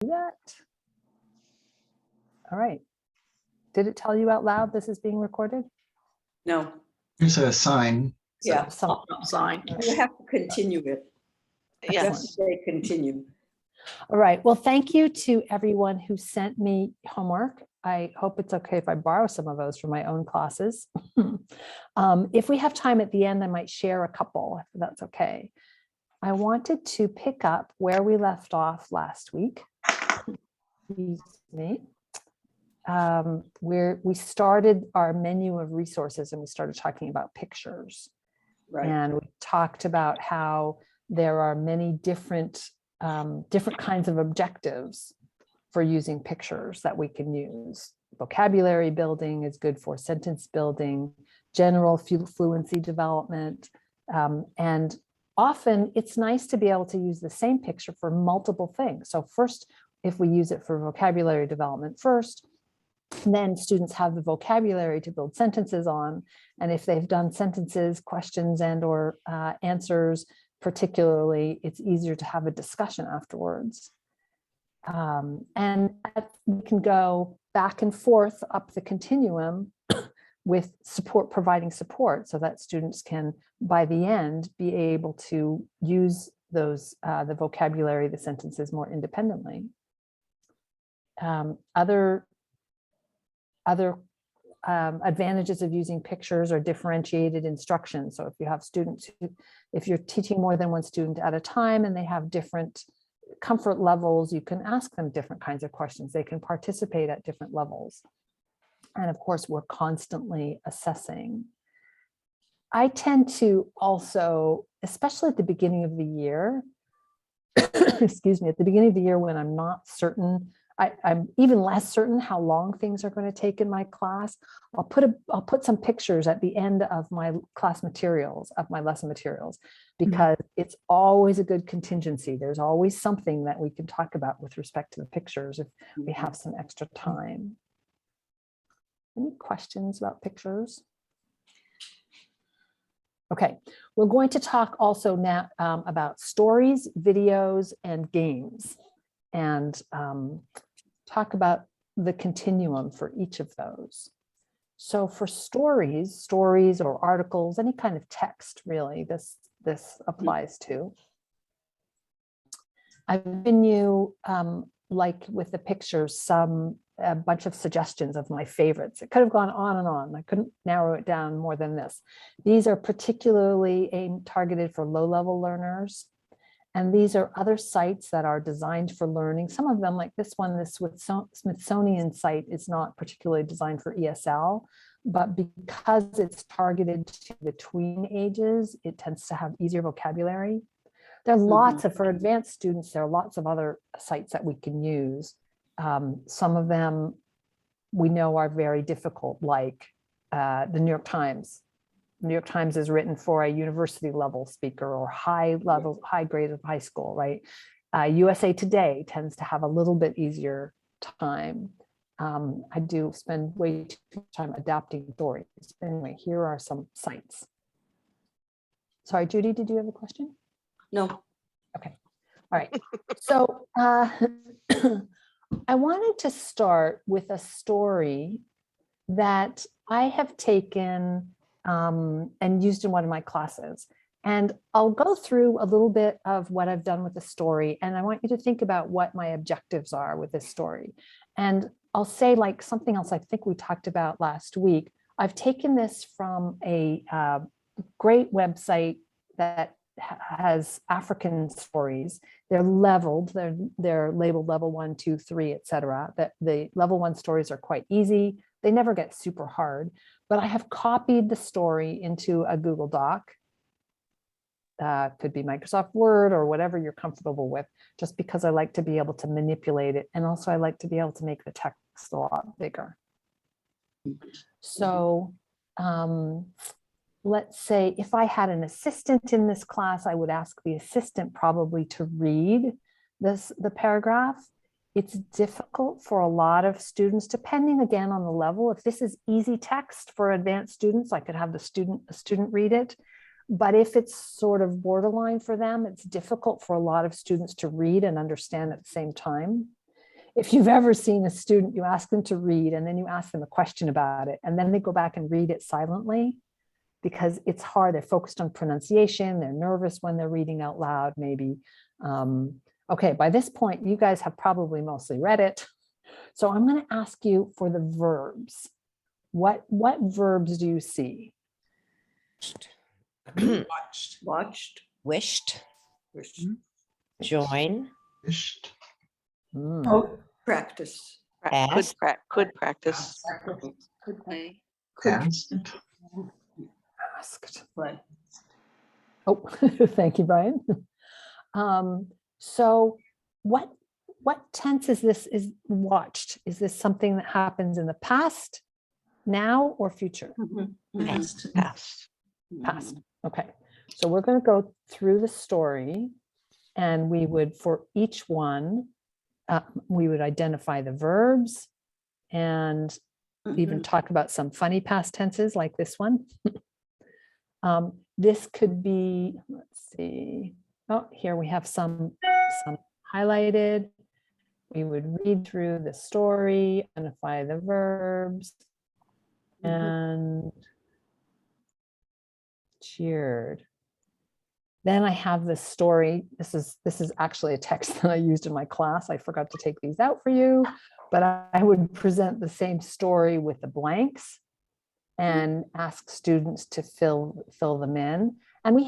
that. All right. Did it tell you out loud this is being recorded? No. There's a sign. Yeah. Sign. You have to continue it. Yeah. Just say continue. All right. Well, thank you to everyone who sent me homework. I hope it's okay if I borrow some of those for my own classes. If we have time at the end, I might share a couple, if that's okay. I wanted to pick up where we left off last week. Excuse me. Where we started our menu of resources and we started talking about pictures. Right. And we talked about how there are many different kinds of objectives for using pictures that we can use. Vocabulary building is good for sentence building, general fluency development, and often it's nice to be able to use the same picture for multiple things. So first, if we use it for vocabulary development first, then students have the vocabulary to build sentences on. And if they've done sentences, questions, and or answers, particularly, it's easier to have a discussion afterwards. And we can go back and forth up the continuum with support, providing support so that students can, by the end, be able to use those, the vocabulary, the sentences more independently. Other advantages of using pictures are differentiated instruction. So if you have students, if you're teaching more than one student at a time and they have different comfort levels, you can ask them different kinds of questions. They can participate at different levels. And of course, we're constantly assessing. I tend to also, especially at the beginning of the year, excuse me, at the beginning of the year when I'm not certain, I'm even less certain how long things are going to take in my class, I'll put some pictures at the end of my class materials, of my lesson materials, because it's always a good contingency. There's always something that we can talk about with respect to the pictures if we have some extra time. Any questions about pictures? Okay, we're going to talk also now about stories, videos, and games, and talk about the continuum for each of those. So for stories or articles, any kind of text, really, this applies to. I've given you, like with the pictures, a bunch of suggestions of my favorites. It could have gone on and on. I couldn't narrow it down more than this. These are particularly targeted for low-level learners. And these are other sites that are designed for learning. Some of them, like this one, this Smithsonian site, is not particularly designed for ESL, but because it's targeted to the tween ages, it tends to have easier vocabulary. There are lots of, for advanced students, there are lots of other sites that we can use. Some of them we know are very difficult, like the New York Times. New York Times is written for a university level speaker or high grade of high school, right? USA Today tends to have a little bit easier time. I do spend way too much time adapting stories. Anyway, here are some sites. Sorry, Judy, did you have a question? No. Okay, all right. So I wanted to start with a story that I have taken and used in one of my classes. And I'll go through a little bit of what I've done with the story. And I want you to think about what my objectives are with this story. And I'll say, like, something else I think we talked about last week. I've taken this from a great website that has African stories. They're leveled, they're labeled level 1, 2, 3, etc. That the level 1 stories are quite easy. They never get super hard, but I have copied the story into a Google Doc. Could be Microsoft Word or whatever you're comfortable with, just because I like to be able to manipulate it. And also I like to be able to make the text a lot bigger. So let's say if I had an assistant in this class, I would ask the assistant probably to read the paragraph. It's difficult for a lot of students, depending again on the level. If this is easy text for advanced students, I could have a student read it. But if it's sort of borderline for them, it's difficult for a lot of students to read and understand at the same time. if you've ever seen a student, you ask them to read and then you ask them a question about it, and then they go back and read it silently because it's hard. They're focused on pronunciation. They're nervous when they're reading out loud, maybe. Okay, by this point, you guys have probably mostly read it. So I'm going to ask you for the verbs. What verbs do you see? Watched. Watched. Wished, Wished. join, Wished. Mm. Practice. Asked. Could practice. Could play. Asked. Asked. Play. Oh, thank you, Brian. So what tense is this? Is watched? Is this something that happens in the past, now, or future? Past. Past. Past. Okay. So we're going to go through the story, and we would, for each one, we would identify the verbs and even talk about some funny past tenses like this one. This could be, let's see. Oh, here we have some highlighted. We would read through the story, identify the verbs, and cheered. Then I have this story. This is actually a text that I used in my class. I forgot to take these out for you, but I would present the same story with the blanks and ask students to fill them in. And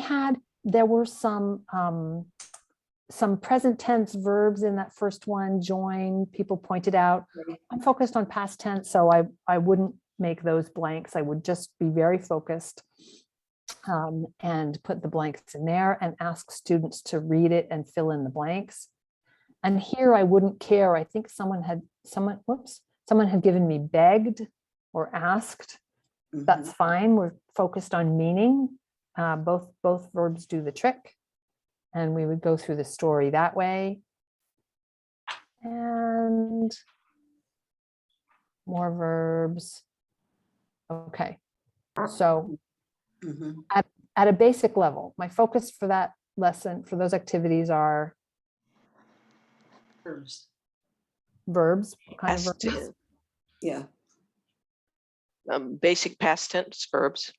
there were some present tense verbs in that first one. Join, people pointed out. I'm focused on past tense, so I wouldn't make those blanks. I would just be very focused and put the blanks in there and ask students to read it and fill in the blanks. And here I wouldn't care. I think someone had given me begged or asked. That's fine. We're focused on meaning. Both verbs do the trick. And we would go through the story that way. And more verbs. Okay. So at a basic level, my focus for that lesson, for those activities, are verbs. What kind of Past verbs? tense. Yeah. Basic past tense verbs.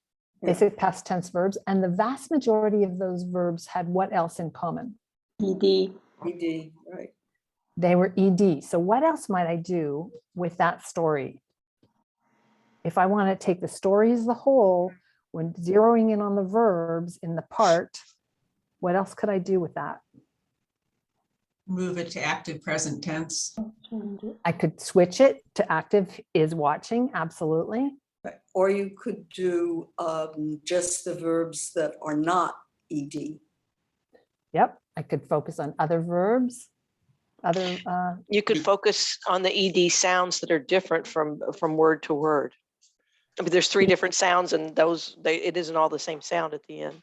Basic past tense verbs. And the vast majority of those verbs had what else in common? ED, right. They were ED. So what else might I do with that story? If I want to take the story as the whole, when zeroing in on the verbs in the part, what else could I do with that? Move it to active present tense. I could switch it to active is watching, absolutely. Right. Or you could do just the verbs that are not ED. Yep, I could focus on other verbs, You could focus on the ED sounds that are different from word to word. I mean, there's 3 different sounds, and it isn't all the same sound at the end.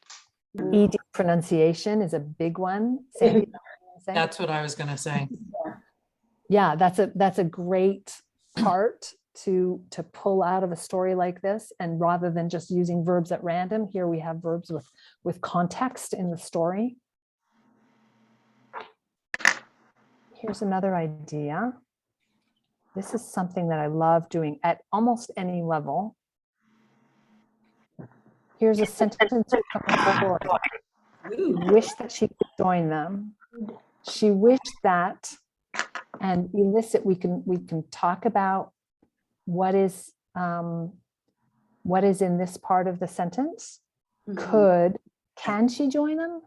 ED pronunciation is a big one. Sandy, That's what I was going to say. yeah, that's a great part to pull out of a story like this. And rather than just using verbs at random, here we have verbs with context in the story. Here's another idea. This is something that I love doing at almost any level. Here's a sentence from the story. She wished that she could join them. She wished that, and elicit, we can talk about what is in this part of the sentence. Can she join them?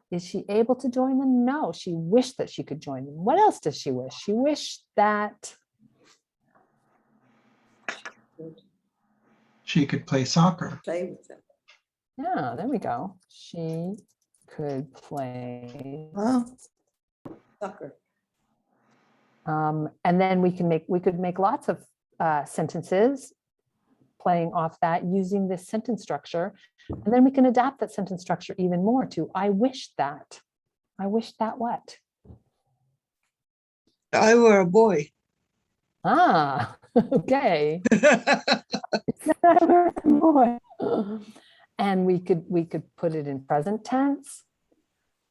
Is she able to join them? No, she wished that she could join them. What else does she wish? She wished that She could play soccer. Play with them. yeah, there we go. She could play. Soccer. And then we could make lots of sentences playing off that using this sentence structure. And then we can adapt that sentence structure even more to, I wish that. I wish that what? I were a boy. Ah, okay. I were a boy. And we could put it in present tense.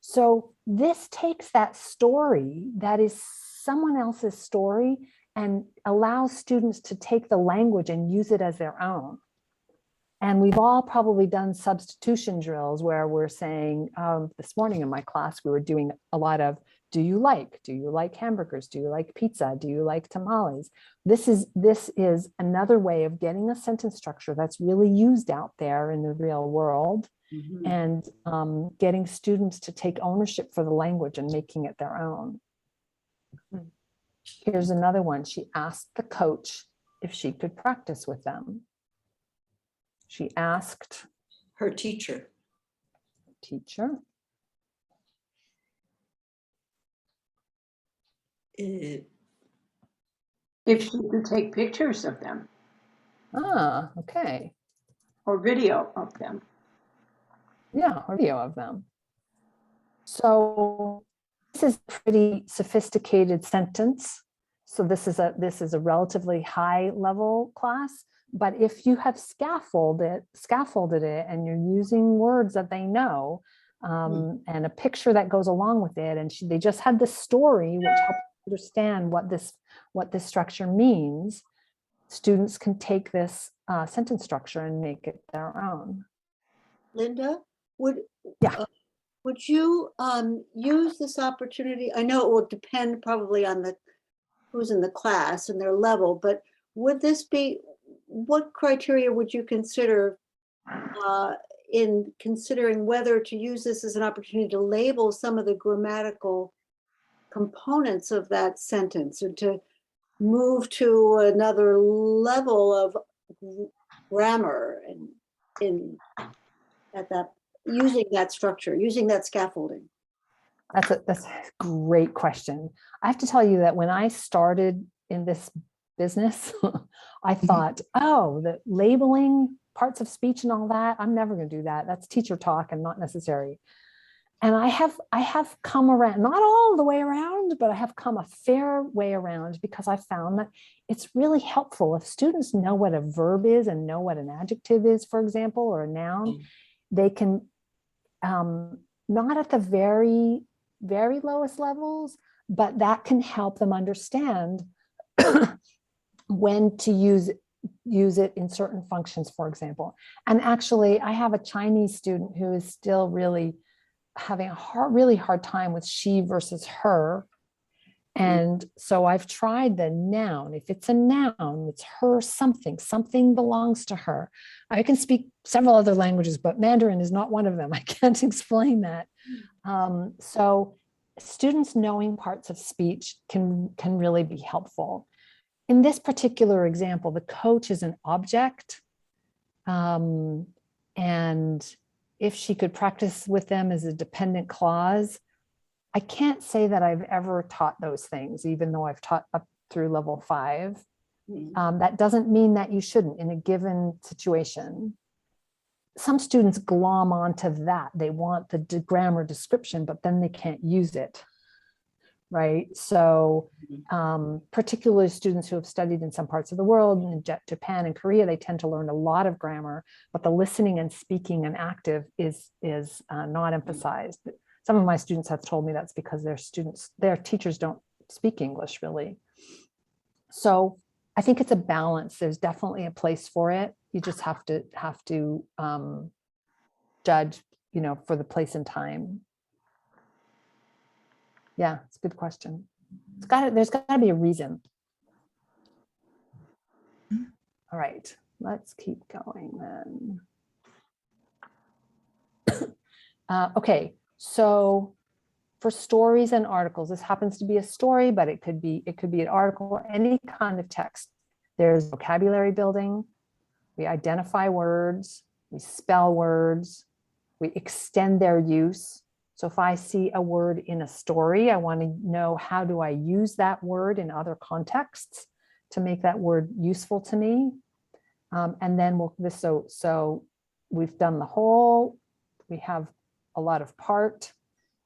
So this takes that story that is someone else's story and allow students to take the language and use it as their own. And we've all probably done substitution drills where we're saying, this morning in my class, we were doing a lot of, do you like hamburgers? Do you like pizza? Do you like tamales? This is another way of getting a sentence structure that's really used out there in the real world, and getting students to take ownership for the language and making it their own. Here's another one. She asked the coach if she could practice with them. She asked Her teacher. teacher. eh, If she could take pictures of them Ah, okay. or video of them. Yeah, or video of them. So this is a pretty sophisticated sentence. So this is a relatively high level class. But if you have scaffolded it and you're using words that they know, and a picture that goes along with it, and they just had this story which helps understand what this structure means, students can take this sentence structure and make it their own. Linda, would Yeah. would you use this opportunity? I know it will depend probably on who's in the class and their level, but would this be, what criteria would you consider in considering whether to use this as an opportunity to label some of the grammatical components of that sentence, or to move to another level of grammar and using that structure, using that scaffolding? That's a great question. I have to tell you that when I started in this business, I thought, oh, the labeling parts of speech and all that, I'm never going to do that. That's teacher talk and not necessary. And I have come around, not all the way around, but I have come a fair way around, because I found that it's really helpful if students know what a verb is and know what an adjective is, for example, or a noun. They can, not at the very, very lowest levels, but that can help them understand when to use it in certain functions, for example. And actually, I have a Chinese student who is still really having a really hard time with she versus her. And so I've tried the noun. If it's a noun, it's her something belongs to her. I can speak several other languages, but Mandarin is not one of them. I can't explain that. So students knowing parts of speech can really be helpful. In this particular example, the coach is an object. And if she could practice with them as a dependent clause, I can't say that I've ever taught those things, even though I've taught up through level 5. That doesn't mean that you shouldn't in a given situation. Some students glom onto that. They want the grammar description, but then they can't use it, right? So particularly students who have studied in some parts of the world, in Japan and Korea, they tend to learn a lot of grammar, but the listening and speaking and active is not emphasized. Some of my students have told me that's because their teachers don't speak English really. So I think it's a balance. There's definitely a place for it. You just have to judge, for the place and time. Yeah, it's a good question. There's got to be a reason. All right, let's keep going then. Okay, so for stories and articles, this happens to be a story, but it could be an article, any kind of text. There's vocabulary building. We identify words, we spell words, we extend their use. So if I see a word in a story, I want to know, how do I use that word in other contexts to make that word useful to me? And then so we've done the whole, we have a lot of part,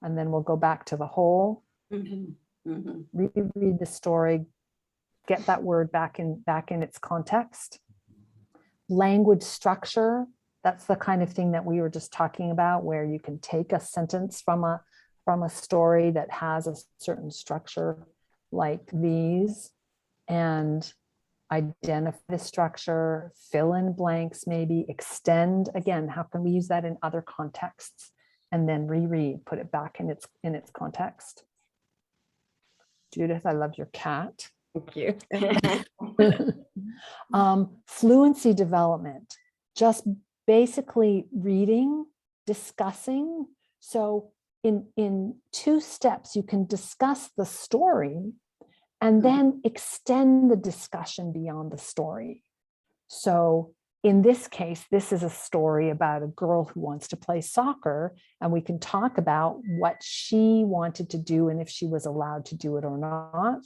and then we'll go back to the whole, reread the story, get that word back in its context. Language structure, that's the kind of thing that we were just talking about, where you can take a sentence from a story that has a certain structure. like these and identify the structure, fill in blanks, maybe extend. Again, how can we use that in other contexts? And then reread, put it back in its context. Judith, I love your cat. Thank you. Fluency development, just basically reading, discussing. So in 2 steps, you can discuss the story and then extend the discussion beyond the story. So in this case, this is a story about a girl who wants to play soccer, and we can talk about what she wanted to do and if she was allowed to do it or not.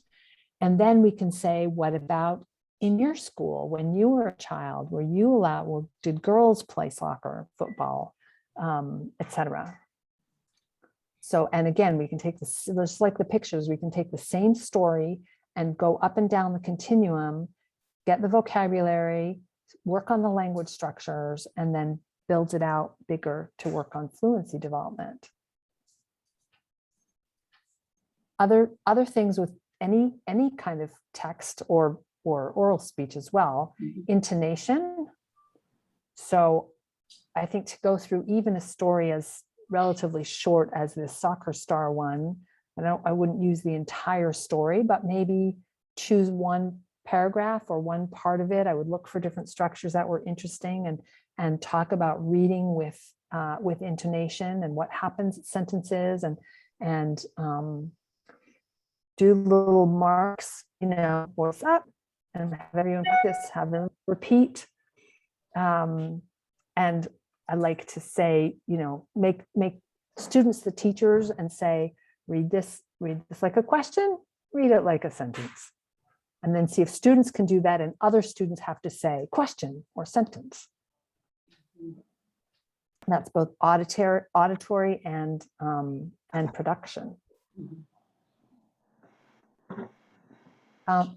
And then we can say, what about in your school when you were a child? Were you allowed, well, did girls play soccer, football, etc.? So, and again, we can take this, just like the pictures, we can take the same story and go up and down the continuum, get the vocabulary, work on the language structures, and then build it out bigger to work on fluency development. Other things with any kind of text or oral speech as well, intonation. So I think to go through even a story as relatively short as this soccer star one, I wouldn't use the entire story, but maybe choose one paragraph or one part of it. I would look for different structures that were interesting and talk about reading with intonation and what happens in sentences, and do little marks, voice up, and have everyone practice, have them repeat. And I like to say, make students the teachers and say, read this like a question, read it like a sentence. And then see if students can do that and other students have to say question or sentence. And that's both auditory and production.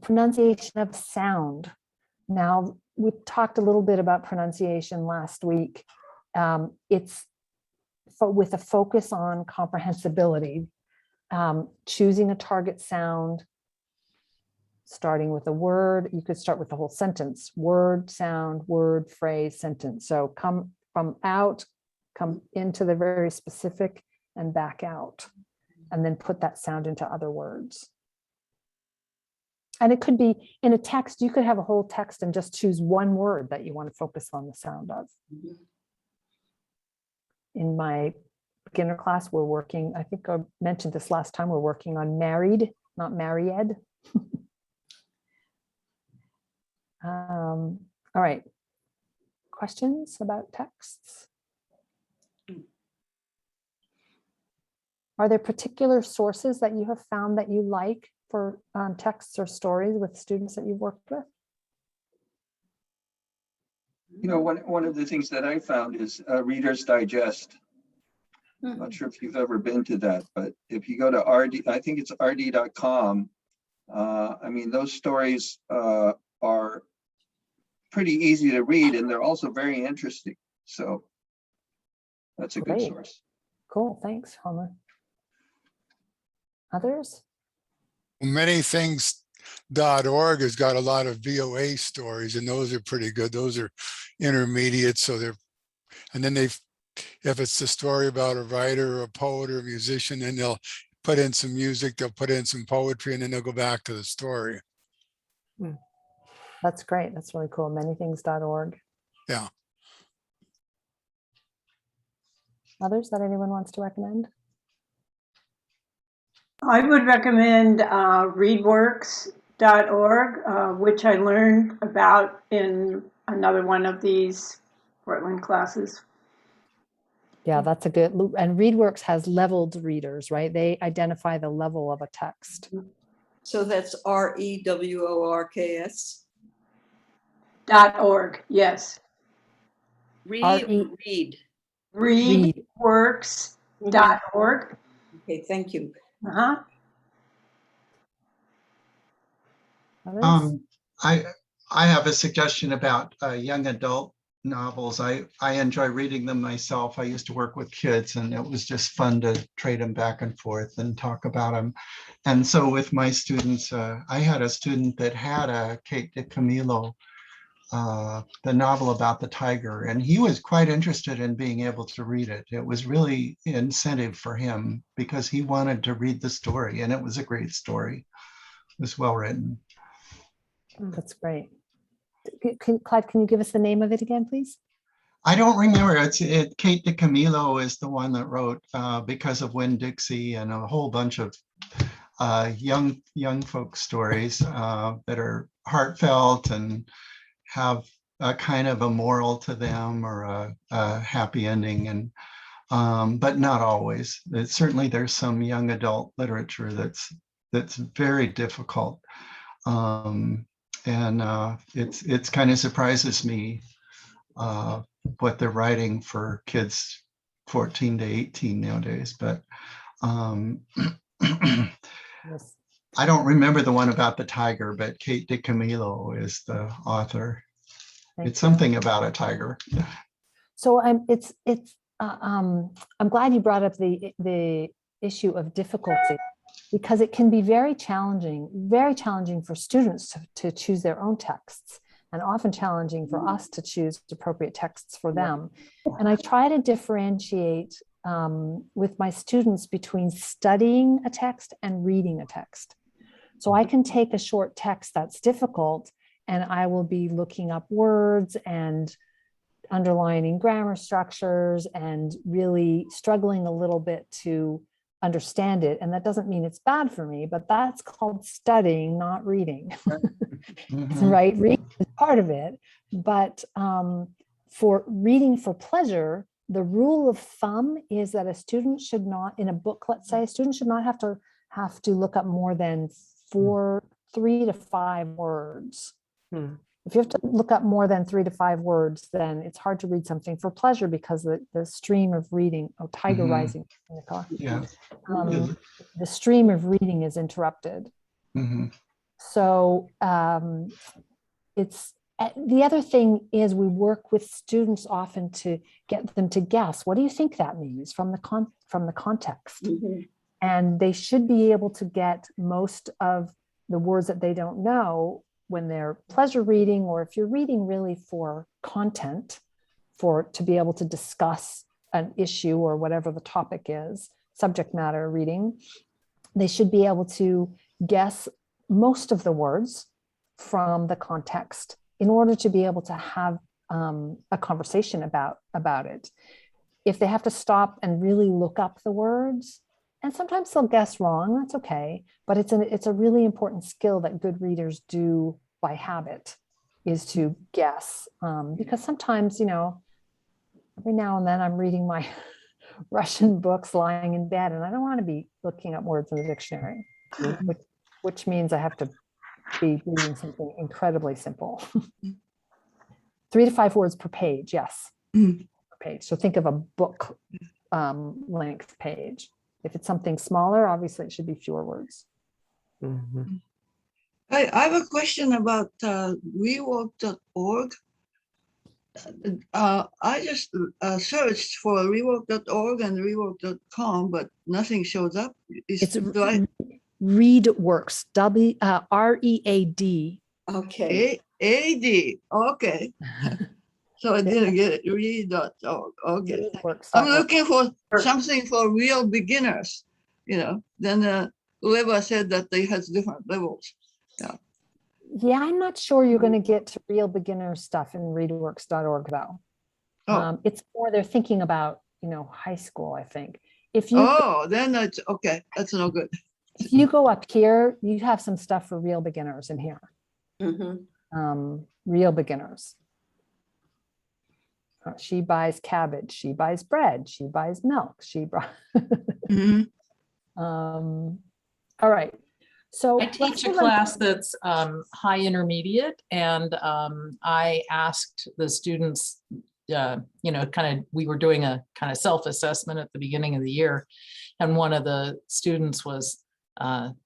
Pronunciation of sound. Now, we talked a little bit about pronunciation last week. It's with a focus on comprehensibility, choosing a target sound, starting with a word. You could start with the whole sentence: word, sound, word, phrase, sentence. So come from out, come into the very specific and back out, and then put that sound into other words. And it could be in a text, you could have a whole text and just choose one word that you want to focus on the sound of. In my beginner class, we're working, I think I mentioned this last time, we're working on married, not married. All right. Questions about texts? Are there particular sources that you have found that you like for texts or stories with students that you've worked with? One of the things that I found is Reader's Digest. I'm not sure if you've ever been to that, but if you go to RD, I think it's rd.com. I mean, those stories are pretty easy to read, and they're also very interesting. So that's a good source. Cool, thanks, Homer. Others? Manythings.org has got a lot of VOA stories, and those are pretty good. Those are intermediate, so they're, and then if it's a story about a writer or a poet or a musician, then they'll put in some music, they'll put in some poetry, and then they'll go back to the story. That's great. That's really cool. Manythings.org. Yeah. Others that anyone wants to recommend? I would recommend Readworks.org, which I learned about in another one of these Portland classes. Yeah, that's a good, and Readworks has leveled readers, right? They identify the level of a text. So that's REWORKS. .org, yes. Read. Readworks.org. Okay, thank you. Others? I have a suggestion about young adult novels. I enjoy reading them myself. I used to work with kids, and it was just fun to trade them back and forth and talk about them. And so with my students, I had a student that had a Kate DiCamillo, the novel about the tiger, and he was quite interested in being able to read it. It was really incentive for him because he wanted to read the story, and it was a great story. It was well written. That's great. Clive, can you give us the name of it again, please? I don't remember. Kate DiCamillo is the one that wrote Because of Winn-Dixie and a whole bunch of young folk stories that are heartfelt and have a kind of a moral to them or a happy ending, and but not always. Certainly there's some young adult literature that's very difficult. And it's kind of surprises me what they're writing for kids 14 to 18 nowadays. But Yes. I don't remember the one about the tiger, but Kate DiCamillo is the author. Thank It's you. something about a tiger. So I'm glad you brought up the issue of difficulty, because it can be very challenging for students to choose their own texts, and often challenging for us to choose appropriate texts for them. And I try to differentiate with my students between studying a text and reading a text. So I can take a short text that's difficult, and I will be looking up words and underlining grammar structures and really struggling a little bit to understand it. And that doesn't mean it's bad for me, but that's called studying, not reading. Right? Reading is part of it. But for reading for pleasure, the rule of thumb is that a student should not, in a book, let's say, a student should not have to look up more than 3 to 5 words. If you have to look up more than 3 to 5 words, then it's hard to read something for pleasure, because the stream of reading, tiger rising in the car. Yeah. The stream of reading is interrupted. So it's the other thing is we work with students often to get them to guess, what do you think that means from the context? And they should be able to get most of the words that they don't know when they're pleasure reading, or if you're reading really for content, to be able to discuss an issue or whatever the topic is, subject matter reading, they should be able to guess most of the words from the context in order to be able to have a conversation about it. If they have to stop and really look up the words, and sometimes they'll guess wrong, that's okay, but it's a really important skill that good readers do by habit, is to guess, because sometimes, every now and then I'm reading my Russian books lying in bed, and I don't want to be looking up words in the dictionary, which means I have to be reading something incredibly simple. 3 to 5 words per page, yes, per page. So think of a book length page. If it's something smaller, obviously it should be fewer words. I have a question about Readworks.org. I just searched for Readworks.org and Readworks.com, but nothing shows up. It's Readworks, R-E-A-D. Okay. A-D, okay. So I didn't get it, read.org, okay. I'm looking for something for real beginners, then whoever said that they has different levels. Yeah, I'm not sure you're going to get to real beginner stuff in readworks.org though. It's more they're thinking about, high school, I think. If you then that's okay. That's no good. If you go up here, you have some stuff for real beginners in here. Real beginners. She buys cabbage, she buys bread, she buys milk, she buys. All right. So I teach a class that's high intermediate, and I asked the students, we were doing a kind of self-assessment at the beginning of the year, and one of the students was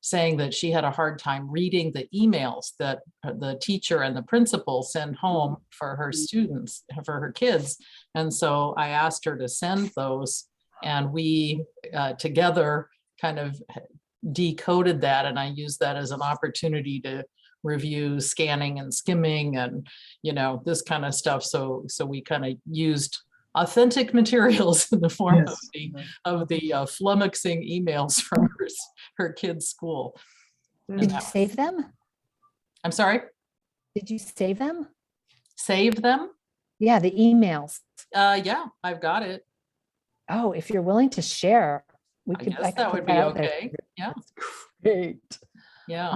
saying that she had a hard time reading the emails that the teacher and the principal send home for her students, for her kids. And so I asked her to send those, and we together kind of decoded that, and I used that as an opportunity to review scanning and skimming and, you know, this kind of stuff. So we kind of used authentic materials in the form of the flummoxing emails from her kid's school. Did you save them? I'm sorry? Did you save them? Save them? Yeah, the emails. Yeah, I've got it. Oh, if you're willing to share, we could. I guess that would be okay. Yeah. Great. Yeah.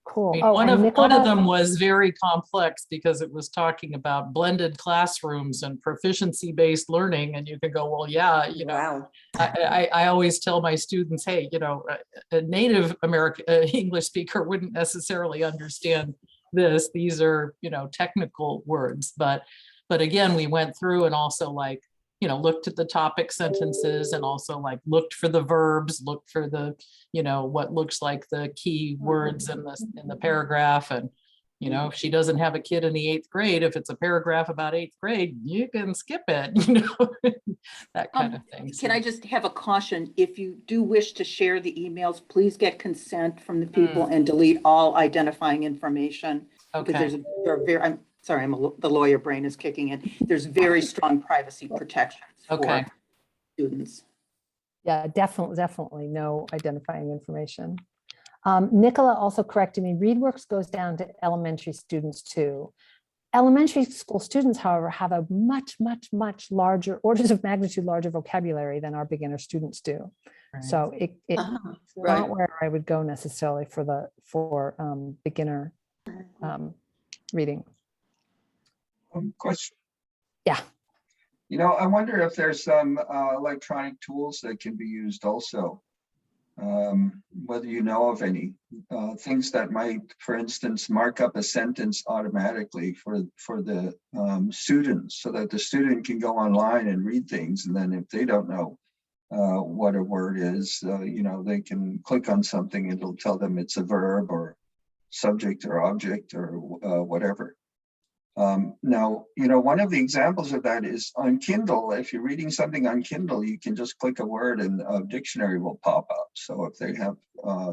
Cool. I mean, Oh, one and of them was very complex because it was talking about blended classrooms and proficiency-based learning. And you could go, well, yeah, you know, Wow. I always tell my students, hey, you know, a native American English speaker wouldn't necessarily understand this. These are, you know, technical words. But again, we went through and also like, you know, looked at the topic sentences and also like looked for the verbs, looked for the, you know, what looks like the key words in the paragraph. And, you know, if she doesn't have a kid in the 8th grade, if it's a paragraph about 8th grade, you can skip it, you know, that kind of thing. Can I just have a caution? If you do wish to share the emails, please get consent from the people and delete all identifying information. Because I'm sorry, the lawyer brain is kicking in. There's very strong privacy protections for students. Yeah, definitely no identifying information. Nicola also corrected me. Readworks goes down to elementary students too. Elementary school students, however, have a much larger, orders of magnitude larger vocabulary than our beginner students do. Right. So it's not where I would go necessarily for beginner reading. Question. Yeah. You know, I wonder if there's some electronic tools that can be used also. Whether you know of any things that might, for instance, mark up a sentence automatically for the students, so that the student can go online and read things, and then if they don't know what a word is, you know, they can click on something and it'll tell them it's a verb or subject or object or whatever. Now, you know, one of the examples of that is on Kindle. If you're reading something on Kindle, you can just click a word and a dictionary will pop up. So if they have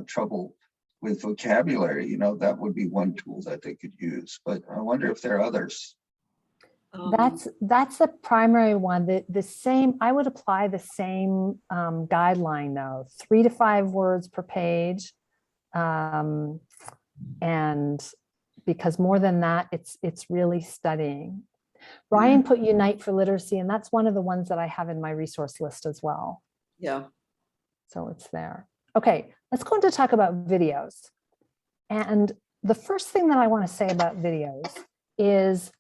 trouble with vocabulary, you know, that would be one tool that they could use. But I wonder if there are others. That's the primary one. The same, I would apply the same guideline though, 3 to 5 words per page. And because more than that, it's really studying. Ryan put Unite for Literacy, and that's one of the ones that I have in my resource list as well. Yeah. So it's there. Okay, let's go on to talk about videos. And the first thing that I want to say about videos is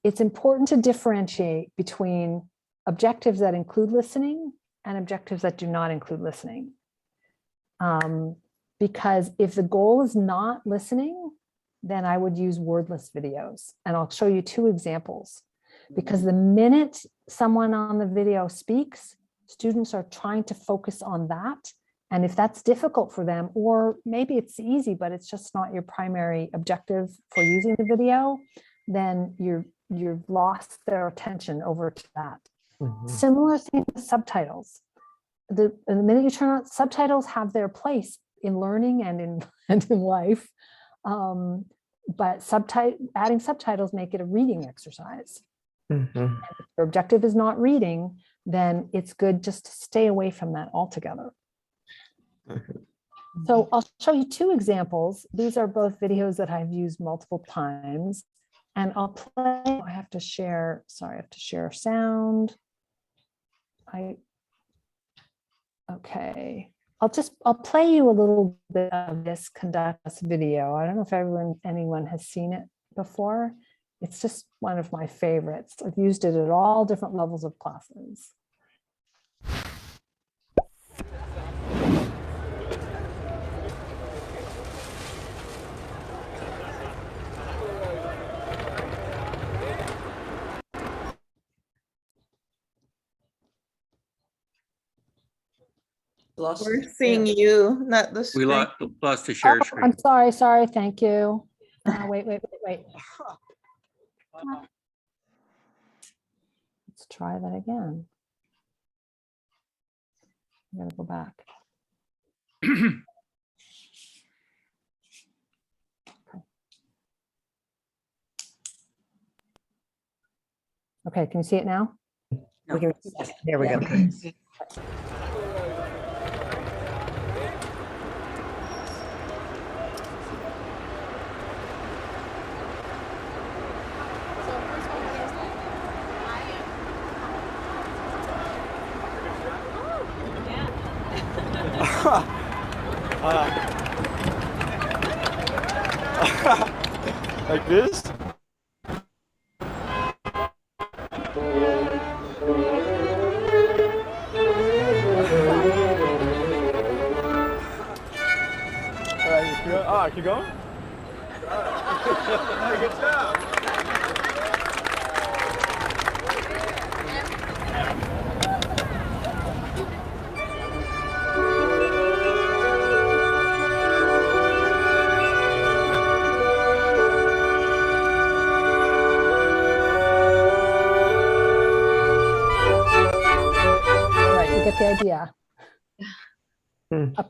it's important to differentiate between objectives that include listening and objectives that do not include listening. Because if the goal is not listening, then I would use wordless videos. And I'll show you 2 examples. Because the minute someone on the video speaks, students are trying to focus on that. And if that's difficult for them, or maybe it's easy, but it's just not your primary objective for using the video, then you've lost their attention over to that. Similar thing with subtitles. The minute you turn on, subtitles have their place in learning and in life. But adding subtitles make it a reading exercise. And if your objective is not reading, then it's good just to stay away from that altogether. So I'll show you 2 examples. These are both videos that I've used multiple times. And I'll play, I have to share sound. Okay. I'll play you a little bit of this Conduct Us video. I don't know if anyone has seen it before. It's just one of my favorites. I've used it at all different levels of classes. Lost. We're seeing you, not the We screen. lost the Oh, share screen. I'm sorry. Thank you. Wait. Let's try that again. I'm gonna go back. Okay, can you see it now? We can, there we go. Okay. Like this? Keep going? Good job. All right, you get the idea. A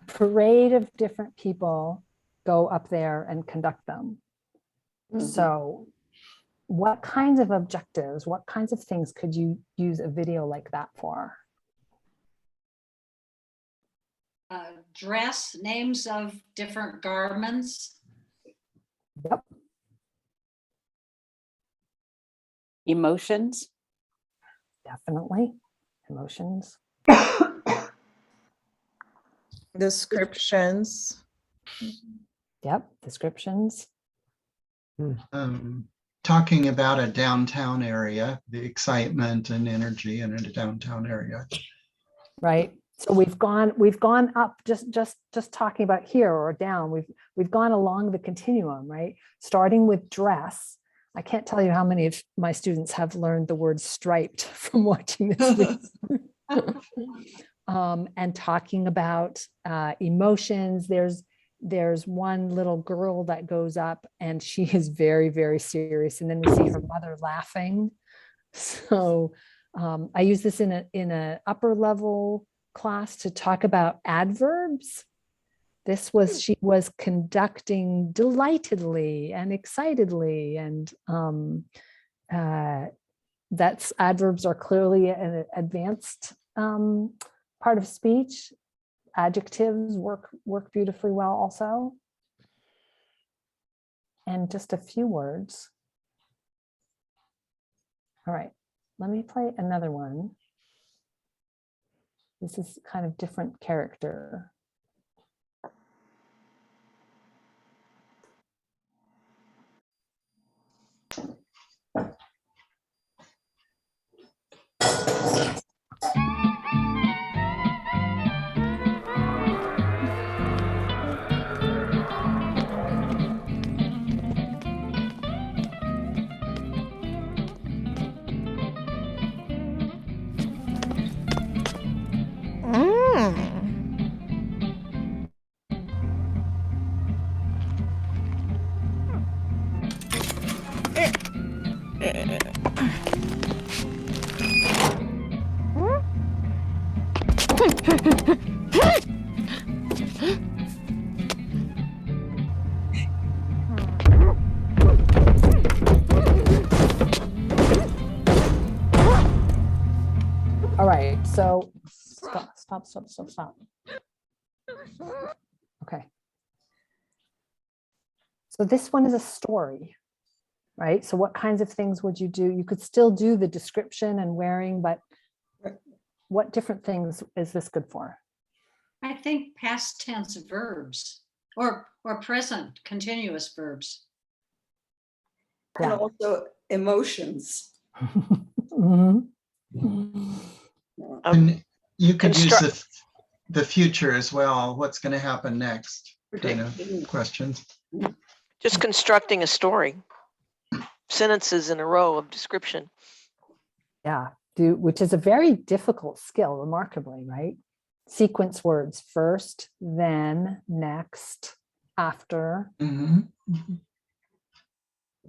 parade of different people go up there and conduct them. So what kinds of objectives, what kinds of things could you use a video like that for? Dress, names of different garments. Yep. Emotions. Definitely. Emotions. Descriptions. Yep, descriptions. Talking about a downtown area, the excitement and energy in a downtown area. Right. So we've gone up just talking about here or down. We've gone along the continuum, right? Starting with dress. I can't tell you how many of my students have learned the word striped from watching this. And talking about emotions. There's one little girl that goes up and she is very, very serious. And then we see her mother laughing. So I use this in a upper level class to talk about adverbs. She was conducting delightedly and excitedly, and that's adverbs are clearly an advanced part of speech. Adjectives work beautifully well also. And just a few words. All right, let me play another one. This is kind of different character. All right, so stop. Okay. So this one is a story, right? So what kinds of things would you do? You could still do the description and wearing, but what different things is this good for? I think past tense verbs or present continuous verbs. And also emotions. And you could use the future as well. What's going to happen next? Kind of questions. Just constructing a story. Sentences in a row of description. Yeah, which is a very difficult skill, remarkably, right? sequence words first, then, next, after.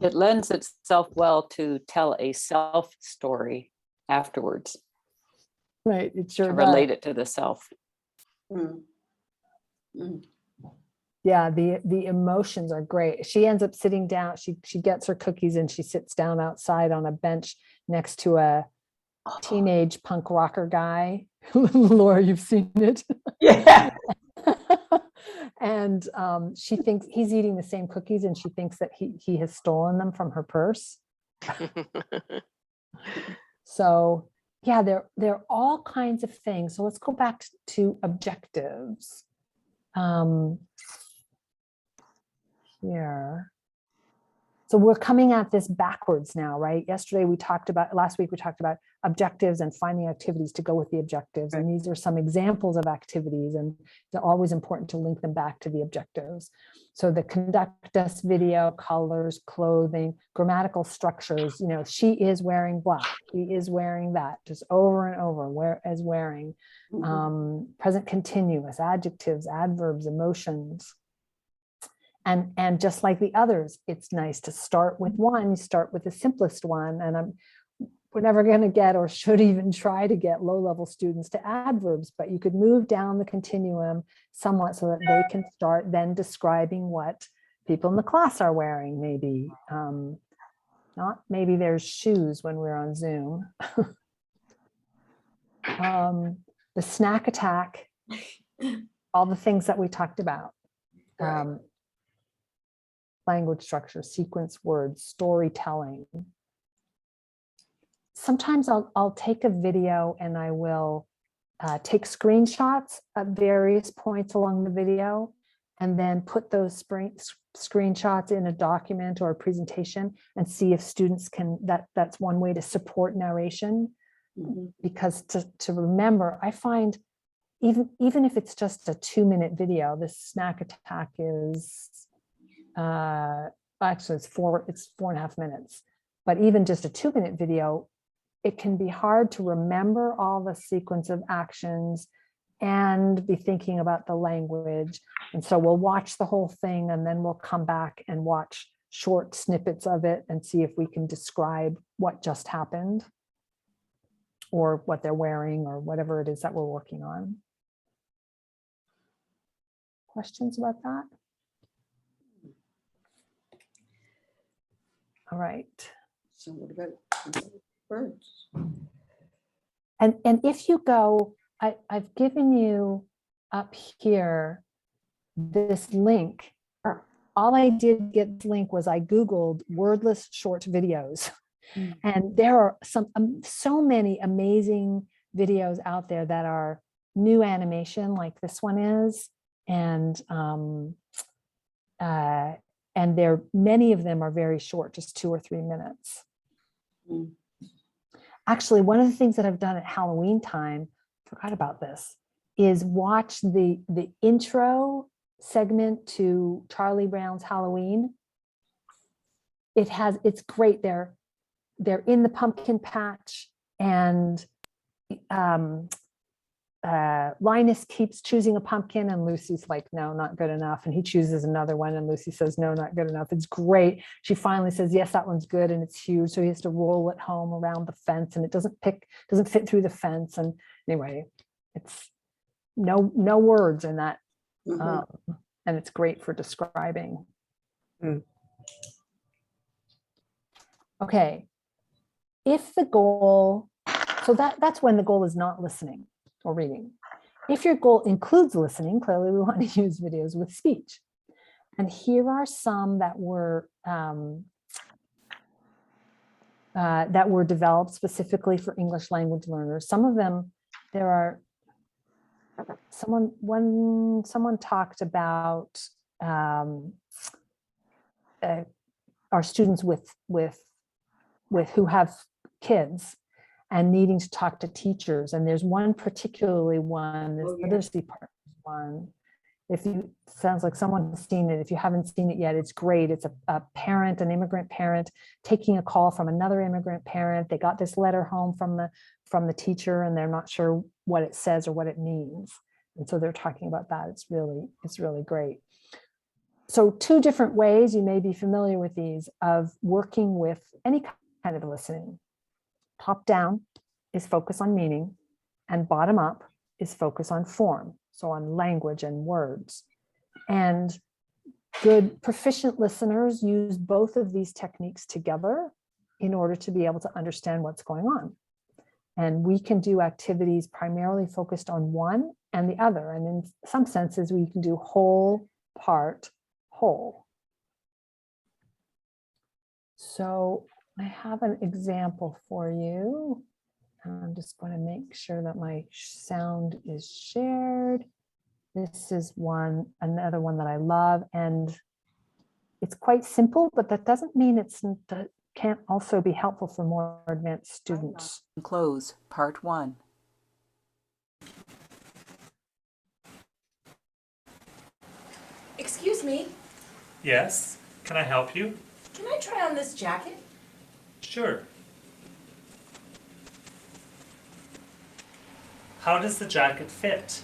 It lends itself well to tell a self story afterwards. Right, it sure to does. relate it to the self. Yeah, the emotions are great. She ends up sitting down, she gets her cookies and she sits down outside on a bench next to a teenage punk rocker guy. Laura, you've seen it. Yeah. And she thinks he's eating the same cookies and she thinks that he has stolen them from her purse. So yeah, there are all kinds of things. So let's go back to objectives. Here. So we're coming at this backwards now, right? Last week we talked about objectives and finding activities to go with the objectives. And these are some examples of activities, and they're always important to link them back to the objectives. So the conduct us video, colors, clothing, grammatical structures, you know, she is wearing black, he is wearing that, just over and over, whereas wearing, present continuous, adjectives, adverbs, emotions. And just like the others, it's nice to start with one, you start with the simplest one. And we're never going to get, or should even try to get, low-level students to adverbs, but you could move down the continuum somewhat so that they can start then describing what people in the class are wearing, maybe. Not maybe there's shoes when we're on Zoom. The snack attack, all the things that we talked about. Language structure, sequence words, storytelling. Sometimes I'll take a video and I will take screenshots at various points along the video and then put those screenshots in a document or a presentation and see if students can, that's one way to support narration. Because to remember, I find even if it's just a 2-minute video, this snack attack is actually it's 4.5 minutes, but even just a 2-minute video, it can be hard to remember all the sequence of actions and be thinking about the language. And so we'll watch the whole thing and then we'll come back and watch short snippets of it and see if we can describe what just happened or what they're wearing or whatever it is that we're working on. Questions about that? All right. So what about birds? And if you go, I've given you up here this link. All I did to get the link was I Googled wordless short videos. And there are so many amazing videos out there that are new animation like this one is. And many of them are very short, just 2 or 3 minutes. Actually, one of the things that I've done at Halloween time, forgot about this, is watch the intro segment to Charlie Brown's Halloween. It's great. They're in the pumpkin patch and Linus keeps choosing a pumpkin and Lucy's like, no, not good enough. And he chooses another one and Lucy says, no, not good enough. It's great. She finally says, yes, that one's good. And it's huge. So he has to roll it home around the fence and it doesn't fit through the fence. And anyway, it's no words in that. And it's great for describing. Okay. If the goal, so that's when the goal is not listening or reading. If your goal includes listening, clearly we want to use videos with speech. And here are some that were developed specifically for English language learners. Some of them, someone talked about our students with who have kids and needing to talk to teachers. And there's one particularly one, this literacy part one. Sounds like someone has seen it. If you haven't seen it yet, it's great. It's a parent, an immigrant parent, taking a call from another immigrant parent. They got this letter home from the teacher and they're not sure what it says or what it means. And so they're talking about that. It's really great. So 2 different ways, you may be familiar with these, of working with any kind of listening. Top down is focus on meaning, and bottom up is focus on form, so on language and words. And good proficient listeners use both of these techniques together in order to be able to understand what's going on. And we can do activities primarily focused on one and the other. And in some senses, we can do whole, part, whole. So I have an example for you. I'm just going to make sure that my sound is shared. This is another one that I love, and it's quite simple, but that doesn't mean it can't also be helpful for more advanced students. Close, part 1. Excuse me, Yes, can I help you? can I try on this jacket? Sure. How does the jacket fit?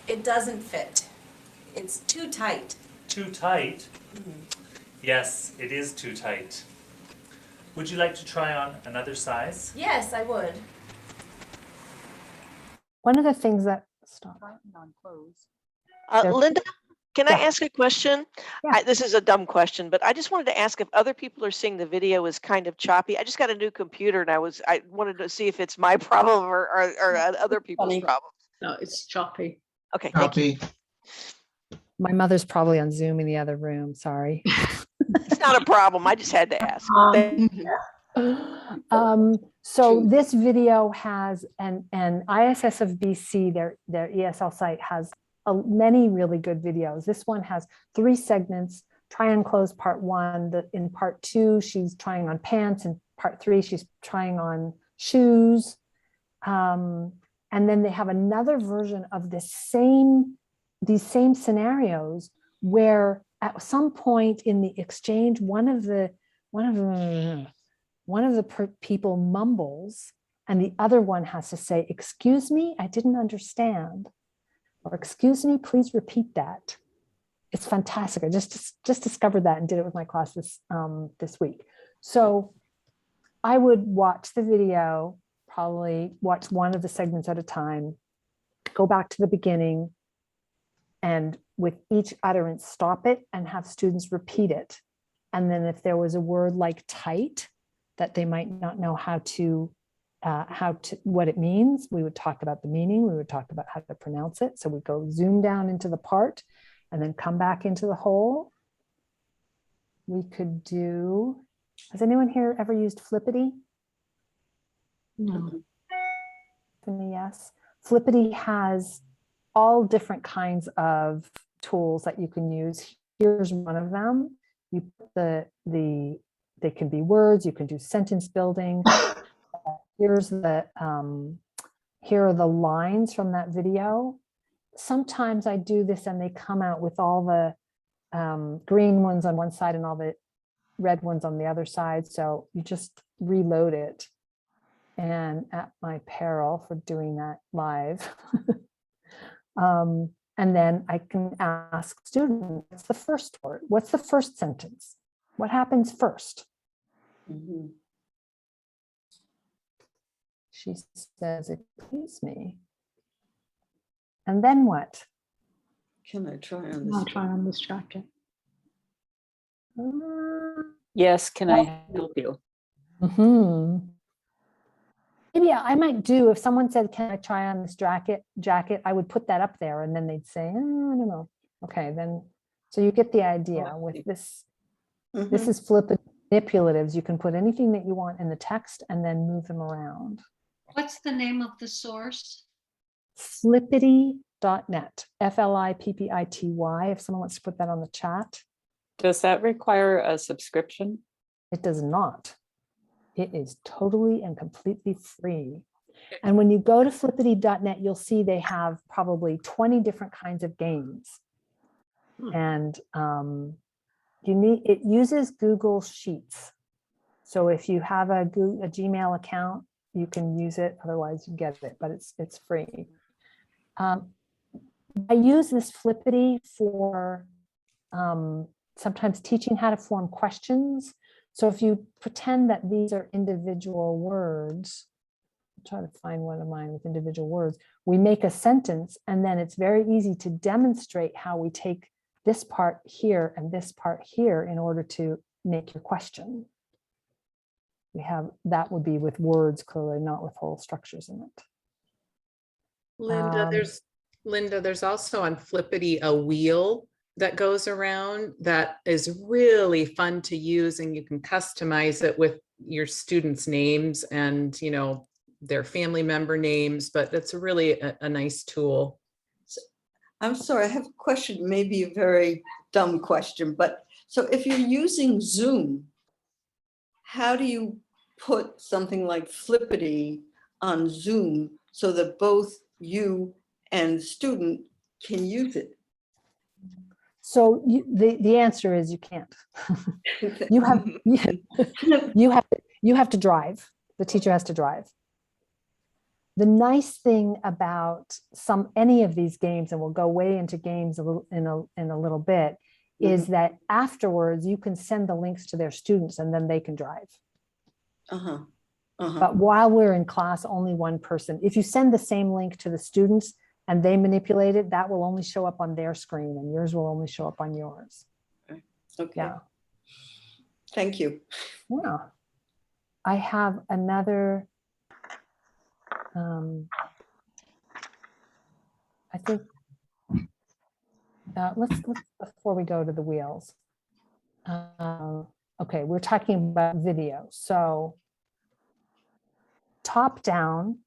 It doesn't fit. It's too tight. Too tight? Yes, it is too tight. Would you like to try on another size? Yes, I would. One of the things that, stop. Linda, can I Yeah. ask a question? Yeah. This is a dumb question, but I just wanted to ask if other people are seeing the video as kind of choppy. I just got a new computer and I wanted to see if it's my problem or other people's Funny. problem. No, it's choppy. Okay, thank you. Copy. My mother's probably on Zoom in the other room, sorry. It's not a problem. I just had to ask. So this video has an ISS of BC, their ESL site has many really good videos. This one has 3 segments, try and close part 1. In part 2, she's trying on pants. In part 3, she's trying on shoes. And then they have another version of these same scenarios where at some point in the exchange, one of the people mumbles and the other one has to say, "Excuse me, I didn't understand," or "Excuse me, please repeat that." It's fantastic. I just discovered that and did it with my class this week. So I would watch the video, probably watch one of the segments at a time, go back to the beginning, and with each utterance, stop it and have students repeat it. And then if there was a word like tight that they might not know what it means, we would talk about the meaning, we would talk about how to pronounce it. So we go zoom down into the part and then come back into the whole. We could do, has anyone here ever used Flippity? No. Yes. Flippity has all different kinds of tools that you can use. Here's one of them. You put they can be words, you can do sentence building. Here are the lines from that video. Sometimes I do this and they come out with all the green ones on one side and all the red ones on the other side. So you just reload it. And at my peril for doing that live. And then I can ask students, what's the first word? What's the first sentence? What happens first? She says, "Excuse me." And then what? Can I try on I'll this? try on this jacket. Yes, can I help you? Maybe I might do, if someone said, "Can I try on this jacket?" I would put that up there and then they'd say, "Oh, I don't know." Okay, then, so you get the idea with this. This is manipulatives. You can put anything that you want in the text and then move them around. What's the name of the source? Flippity.net, FLIPPITY, if someone wants to put that on the chat. Does that require a subscription? It does not. It is totally and completely free. And when you go to flippity.net, you'll see they have probably 20 different kinds of games. And it uses Google Sheets. So if you have a Gmail account, you can use it. Otherwise, you get it, but it's free. I use this flippity for sometimes teaching how to form questions. So if you pretend that these are individual words, I'll try to find one of mine with individual words, we make a sentence, and then it's very easy to demonstrate how we take this part here and this part here in order to make your question. We have, that would be with words, clearly not with whole structures in it. Linda, there's also on Flippity a wheel that goes around that is really fun to use, and you can customize it with your students' names and, you know, their family member names, but that's really a nice tool. I'm sorry, I have a question, maybe a very dumb question, but so if you're using Zoom, how do you put something like Flippity on Zoom so that both you and the student can use it? So the answer is you can't. you have to drive. The teacher has to drive. The nice thing about any of these games, and we'll go way into games in a little bit, is that afterwards you can send the links to their students and then they can drive. But while we're in class, only one person. If you send the same link to the students and they manipulate it, that will only show up on their screen and yours will only show up on yours. Okay. Yeah. Thank you. Yeah. I have another, I think, let's before we go to the wheels. Okay, we're talking about video. So top down,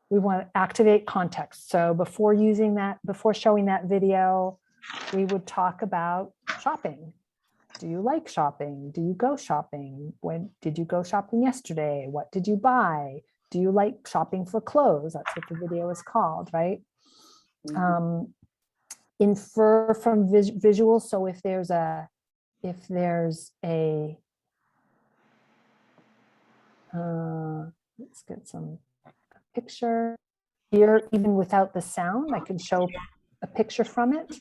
we want to activate context. So before showing that video, we would talk about shopping. Do you like shopping? Do you go shopping? When did you go shopping yesterday? What did you buy? Do you like shopping for clothes? That's what the video is called, right? Infer from visual. So if there's a let's get some picture here, even without the sound, I can show a picture from it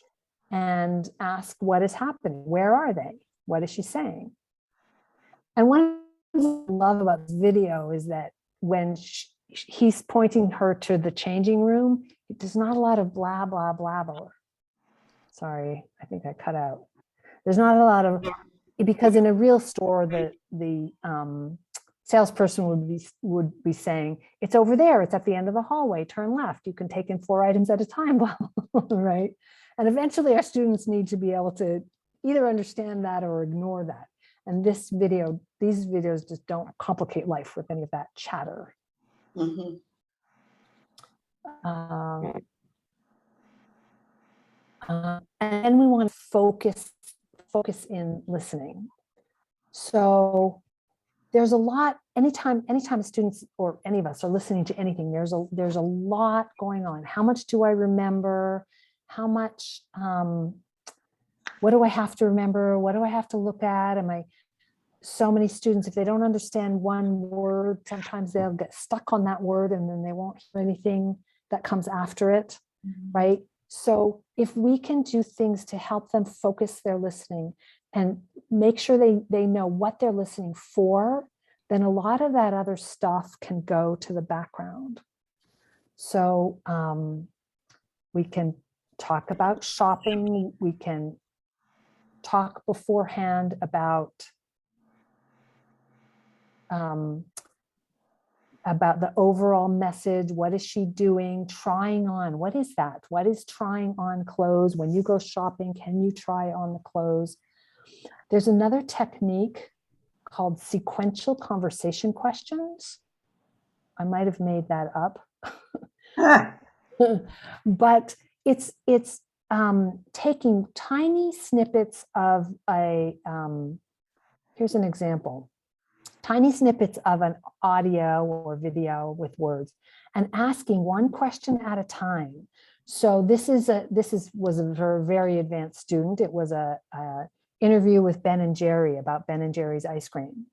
and ask what is happening. Where are they? What is she saying? And one thing I love about this video is that when he's pointing her to the changing room, there's not a lot of blah, blah, blah, blah. Sorry, I think I cut out. There's not a lot of, because in a real store, the salesperson would be saying, it's over there, it's at the end of the hallway, turn left, you can take in 4 items at a time, right? And eventually our students need to be able to either understand that or ignore that. And these videos just don't complicate life with any of that chatter. And we want to focus in listening. So there's a lot, anytime students or any of us are listening to anything, there's a lot going on. How much do I remember? How much, what do I have to remember? What do I have to look at? So many students, if they don't understand one word, sometimes they'll get stuck on that word and then they won't hear anything that comes after it, right? So if we can do things to help them focus their listening and make sure they know what they're listening for, then a lot of that other stuff can go to the background. So we can talk about shopping. We can talk beforehand about the overall message. What is she doing? Trying on. What is that? What is trying on clothes? When you go shopping, can you try on the clothes? There's another technique called sequential conversation questions. I might have made that up. But it's taking tiny snippets of here's an example. Tiny snippets of an audio or video with words and asking one question at a time. So this was a very advanced student. It was a interview with Ben and Jerry about Ben and Jerry's ice cream.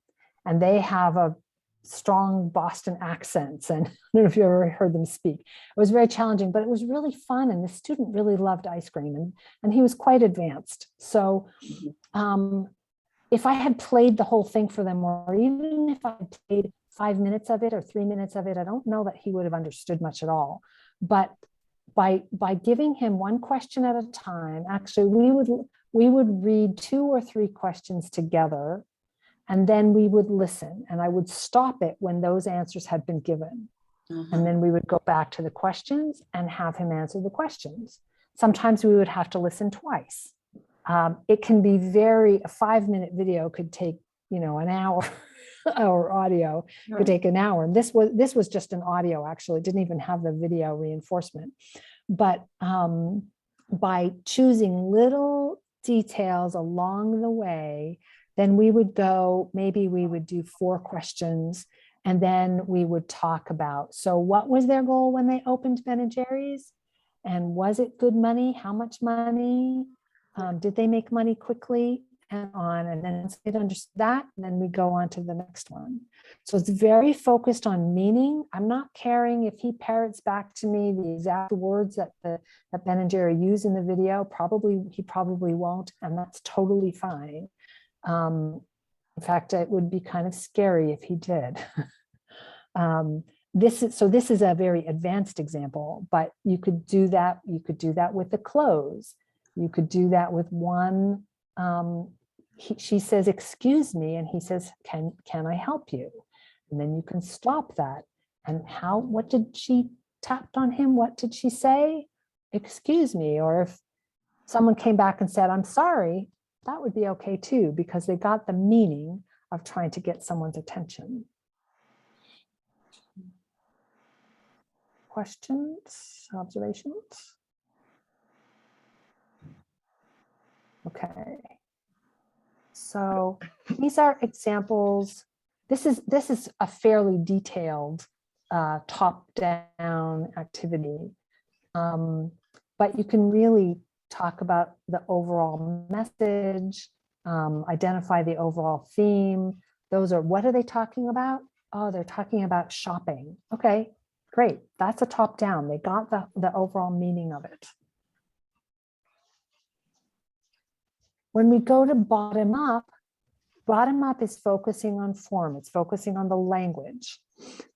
And they have strong Boston accents. And I don't know if you ever heard them speak. It was very challenging, but it was really fun. And the student really loved ice cream, and he was quite advanced. So if I had played the whole thing for them, or even if I had played 5 minutes of it or 3 minutes of it, I don't know that he would have understood much at all. But by giving him one question at a time, actually we would read 2 or 3 questions together, and then we would listen, and I would stop it when those answers had been given. And then we would go back to the questions and have him answer the questions. Sometimes we would have to listen twice. It can be a 5-minute video could take, an hour, or audio could take an hour. And this was just an audio, actually. It didn't even have the video reinforcement. But by choosing little details along the way, then we would maybe we would do 4 questions, and then we would talk about, so what was their goal when they opened Ben & Jerry's? And was it good money? How much money? Did they make money quickly? And on, and then once they'd understood that, then we go on to the next one. So it's very focused on meaning. I'm not caring if he parrots back to me the exact words that Ben and Jerry use in the video. He probably won't, and that's totally fine. In fact, it would be kind of scary if he did. This is a very advanced example, but you could do that. You could do that with the clothes. You could do that with one. She says, "Excuse me," and he says, "Can I help you?" And then you can stop that. And what did she tapped on him? What did she say? "Excuse me." Or if someone came back and said, "I'm sorry," that would be okay too, because they got the meaning of trying to get someone's attention. Questions, observations? Okay. So these are examples. This is a fairly detailed top-down activity, but you can really talk about the overall message, identify the overall theme. What are they talking about? Oh, they're talking about shopping. Okay, great. That's a top-down. They got the overall meaning of it. When we go to bottom up is focusing on form. It's focusing on the language.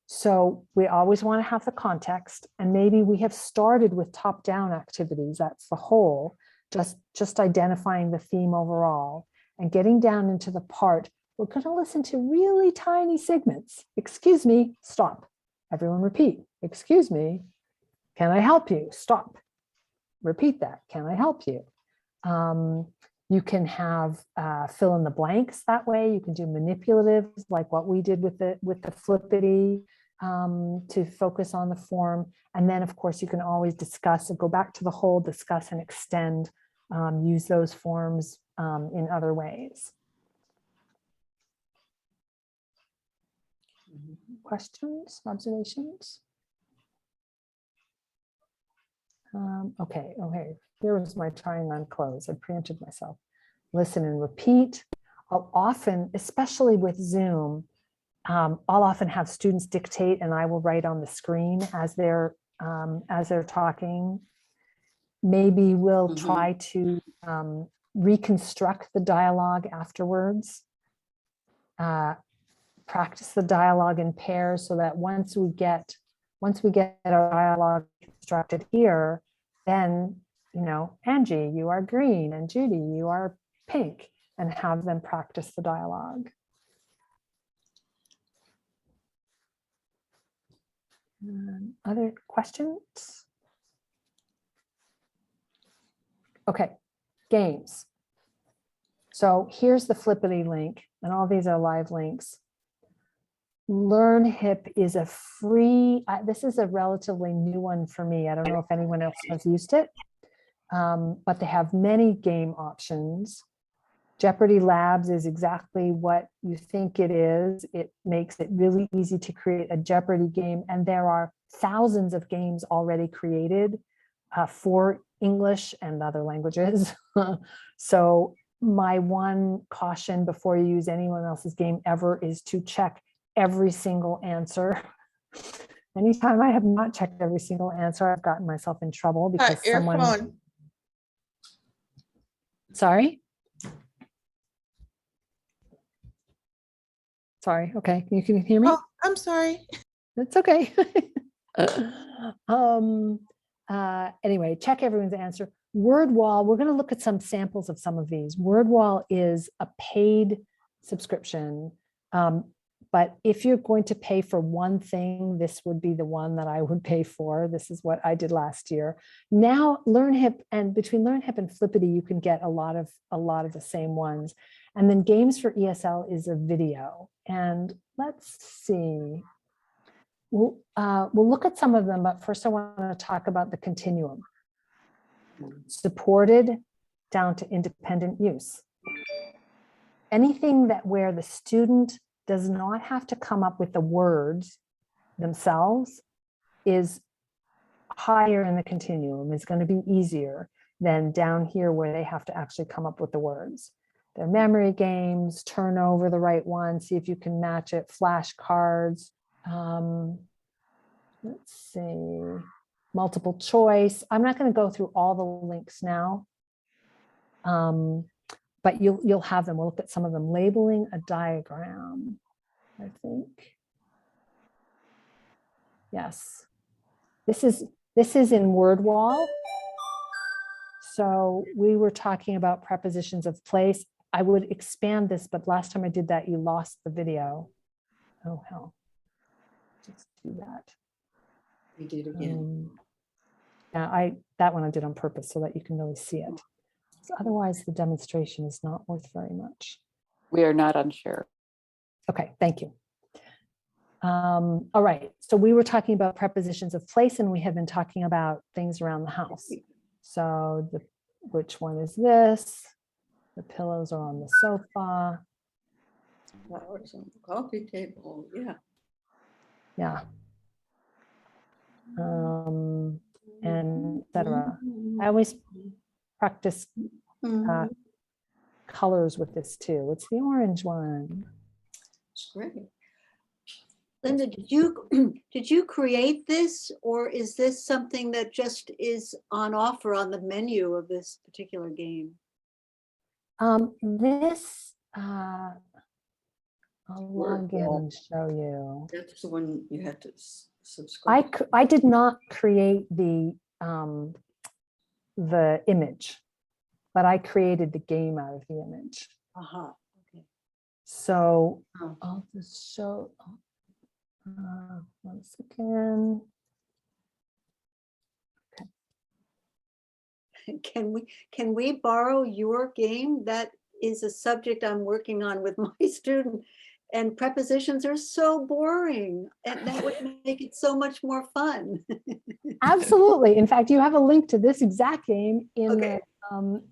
So we always want to have the context, and maybe we have started with top-down activities. That's the whole, just identifying the theme overall and getting down into the part. We're going to listen to really tiny segments. "Excuse me," stop. Everyone repeat. "Excuse me, can I help you?" Stop. Repeat that. "Can I help you?" You can have fill in the blanks that way. You can do manipulatives like what we did with the flippity to focus on the form. And then, of course, you can always discuss and go back to the whole, discuss and extend, use those forms in other ways. Questions, observations? Okay. Here was my trying on close. I preempted myself. Listen and repeat. I'll often, especially with Zoom, I'll often have students dictate, and I will write on the screen as they're talking. Maybe we'll try to reconstruct the dialogue afterwards. Practice the dialogue in pairs so that once we get our dialogue constructed here, then, Angie, you are green, and Judy, you are pink, and have them practice the dialogue. Other questions? Okay, games. So here's the Flippity link, and all these are live links. LearnHip is a free, this is a relatively new one for me. I don't know if anyone else has used it, but they have many game options. Jeopardy Labs is exactly what you think it is. It makes it really easy to create a Jeopardy game, and there are thousands of games already created for English and other languages. So my one caution before you use anyone else's game ever is to check every single answer. Anytime I have not checked every single answer, I've gotten myself in trouble because someone. Earphone. Sorry? Sorry, okay, you can hear me? Oh, I'm sorry. That's okay. Anyway, check everyone's answer. WordWall, we're going to look at some samples of some of these. WordWall is a paid subscription. But if you're going to pay for one thing, this would be the one that I would pay for. This is what I did last year. Now LearnHip, and between LearnHip and Flippity, you can get a lot of the same ones. And then Games for ESL is a video. And let's see. We'll look at some of them, but first I want to talk about the continuum. Supported down to independent use. Anything that where the student does not have to come up with the words themselves is higher in the continuum, is going to be easier than down here where they have to actually come up with the words. They're memory games, turn over the right one, see if you can match it, flashcards. Let's see, multiple choice. I'm not going to go through all the links now, but you'll have them. We'll look at some of them. Labeling a diagram, I think. Yes, this is in WordWall. So we were talking about prepositions of place. I would expand this, but last time I did that, you lost the video. Oh hell, let's do that. We did again. Yeah, that one I did on purpose so that you can really see it. Otherwise, the demonstration is not worth very much. We are not unsure. Okay, thank you. All right, so we were talking about prepositions of place, and we have been talking about things around the house. So which one is this? The pillows are on the sofa. Flowers on the coffee table, yeah. Yeah. And etc. I always practice colors with this too. It's the orange one. It's great. Linda, did you create this, or is this something that just is on offer on the menu of this particular game? This I'll log in and show you. That's the one you had to subscribe. I did not create the image, but I created the game out of the image. Okay. So I'll just show. 1 second. Can we borrow your game? That is a subject I'm working on with my student, and prepositions are so boring, and that would make it so much more fun. Absolutely. In fact, you have a link to this exact game in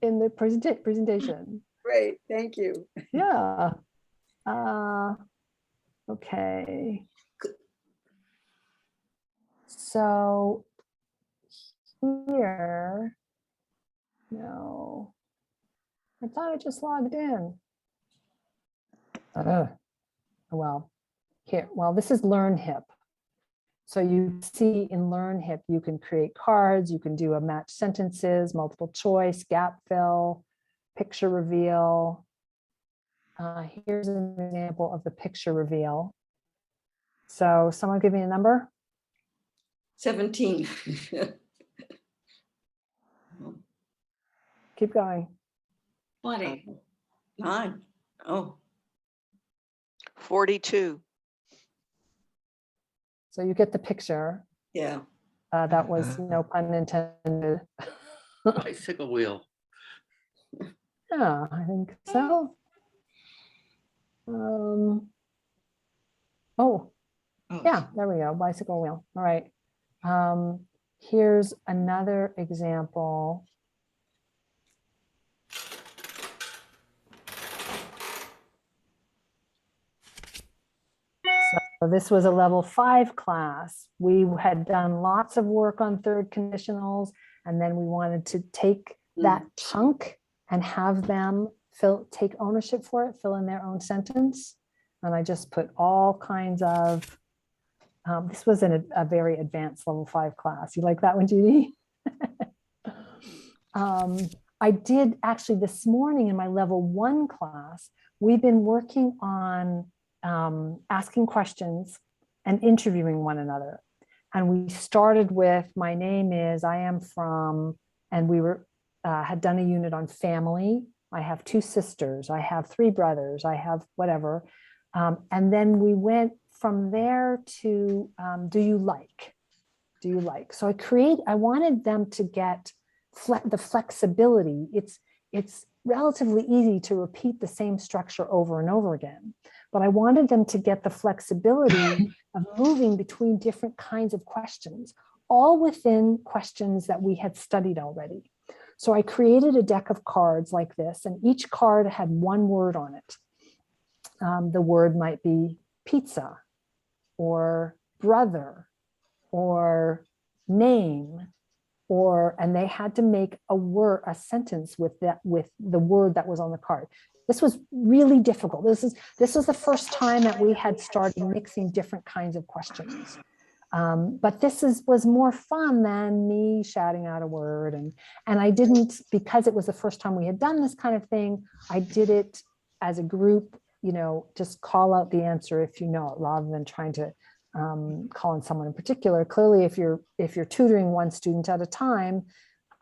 the presentation. Great, thank you. Yeah. Okay. So here, no, I thought I just logged in. Well, here, well, this is LearnHip. So you see in LearnHip, you can create cards, you can do a match sentences, multiple choice, gap fill, picture reveal. Here's an example of the picture reveal. So someone give me a number. 17. Keep going. 20. 9. Oh. 42. So you get the picture. Yeah. That was no pun intended. Bicycle wheel. Yeah, I think so. Yeah, there we go. Bicycle wheel. All right. Here's another example. So this was a level 5 class. We had done lots of work on third conditionals, and then we wanted to take that chunk and have them take ownership for it, fill in their own sentence. And I just put all kinds of, this was in a very advanced level 5 class. You like that one, Judy? I did actually this morning in my level 1 class, we've been working on asking questions and interviewing one another. And we started with, my name is, I am from, and we were had done a unit on family. I have 2 sisters, I have 3 brothers, I have whatever. And then we went from there to, do you like? Do you like? So I wanted them to get the flexibility. It's relatively easy to repeat the same structure over and over again, but I wanted them to get the flexibility of moving between different kinds of questions, all within questions that we had studied already. So I created a deck of cards like this, and each card had one word on it. The word might be pizza, or brother, or name, and they had to make a sentence with the word that was on the card. This was really difficult. This was the first time that we had started mixing different kinds of questions. But this was more fun than me shouting out a word. And I didn't, because it was the first time we had done this kind of thing, I did it as a group, just call out the answer if you know it, rather than trying to call on someone in particular. Clearly, if you're tutoring one student at a time,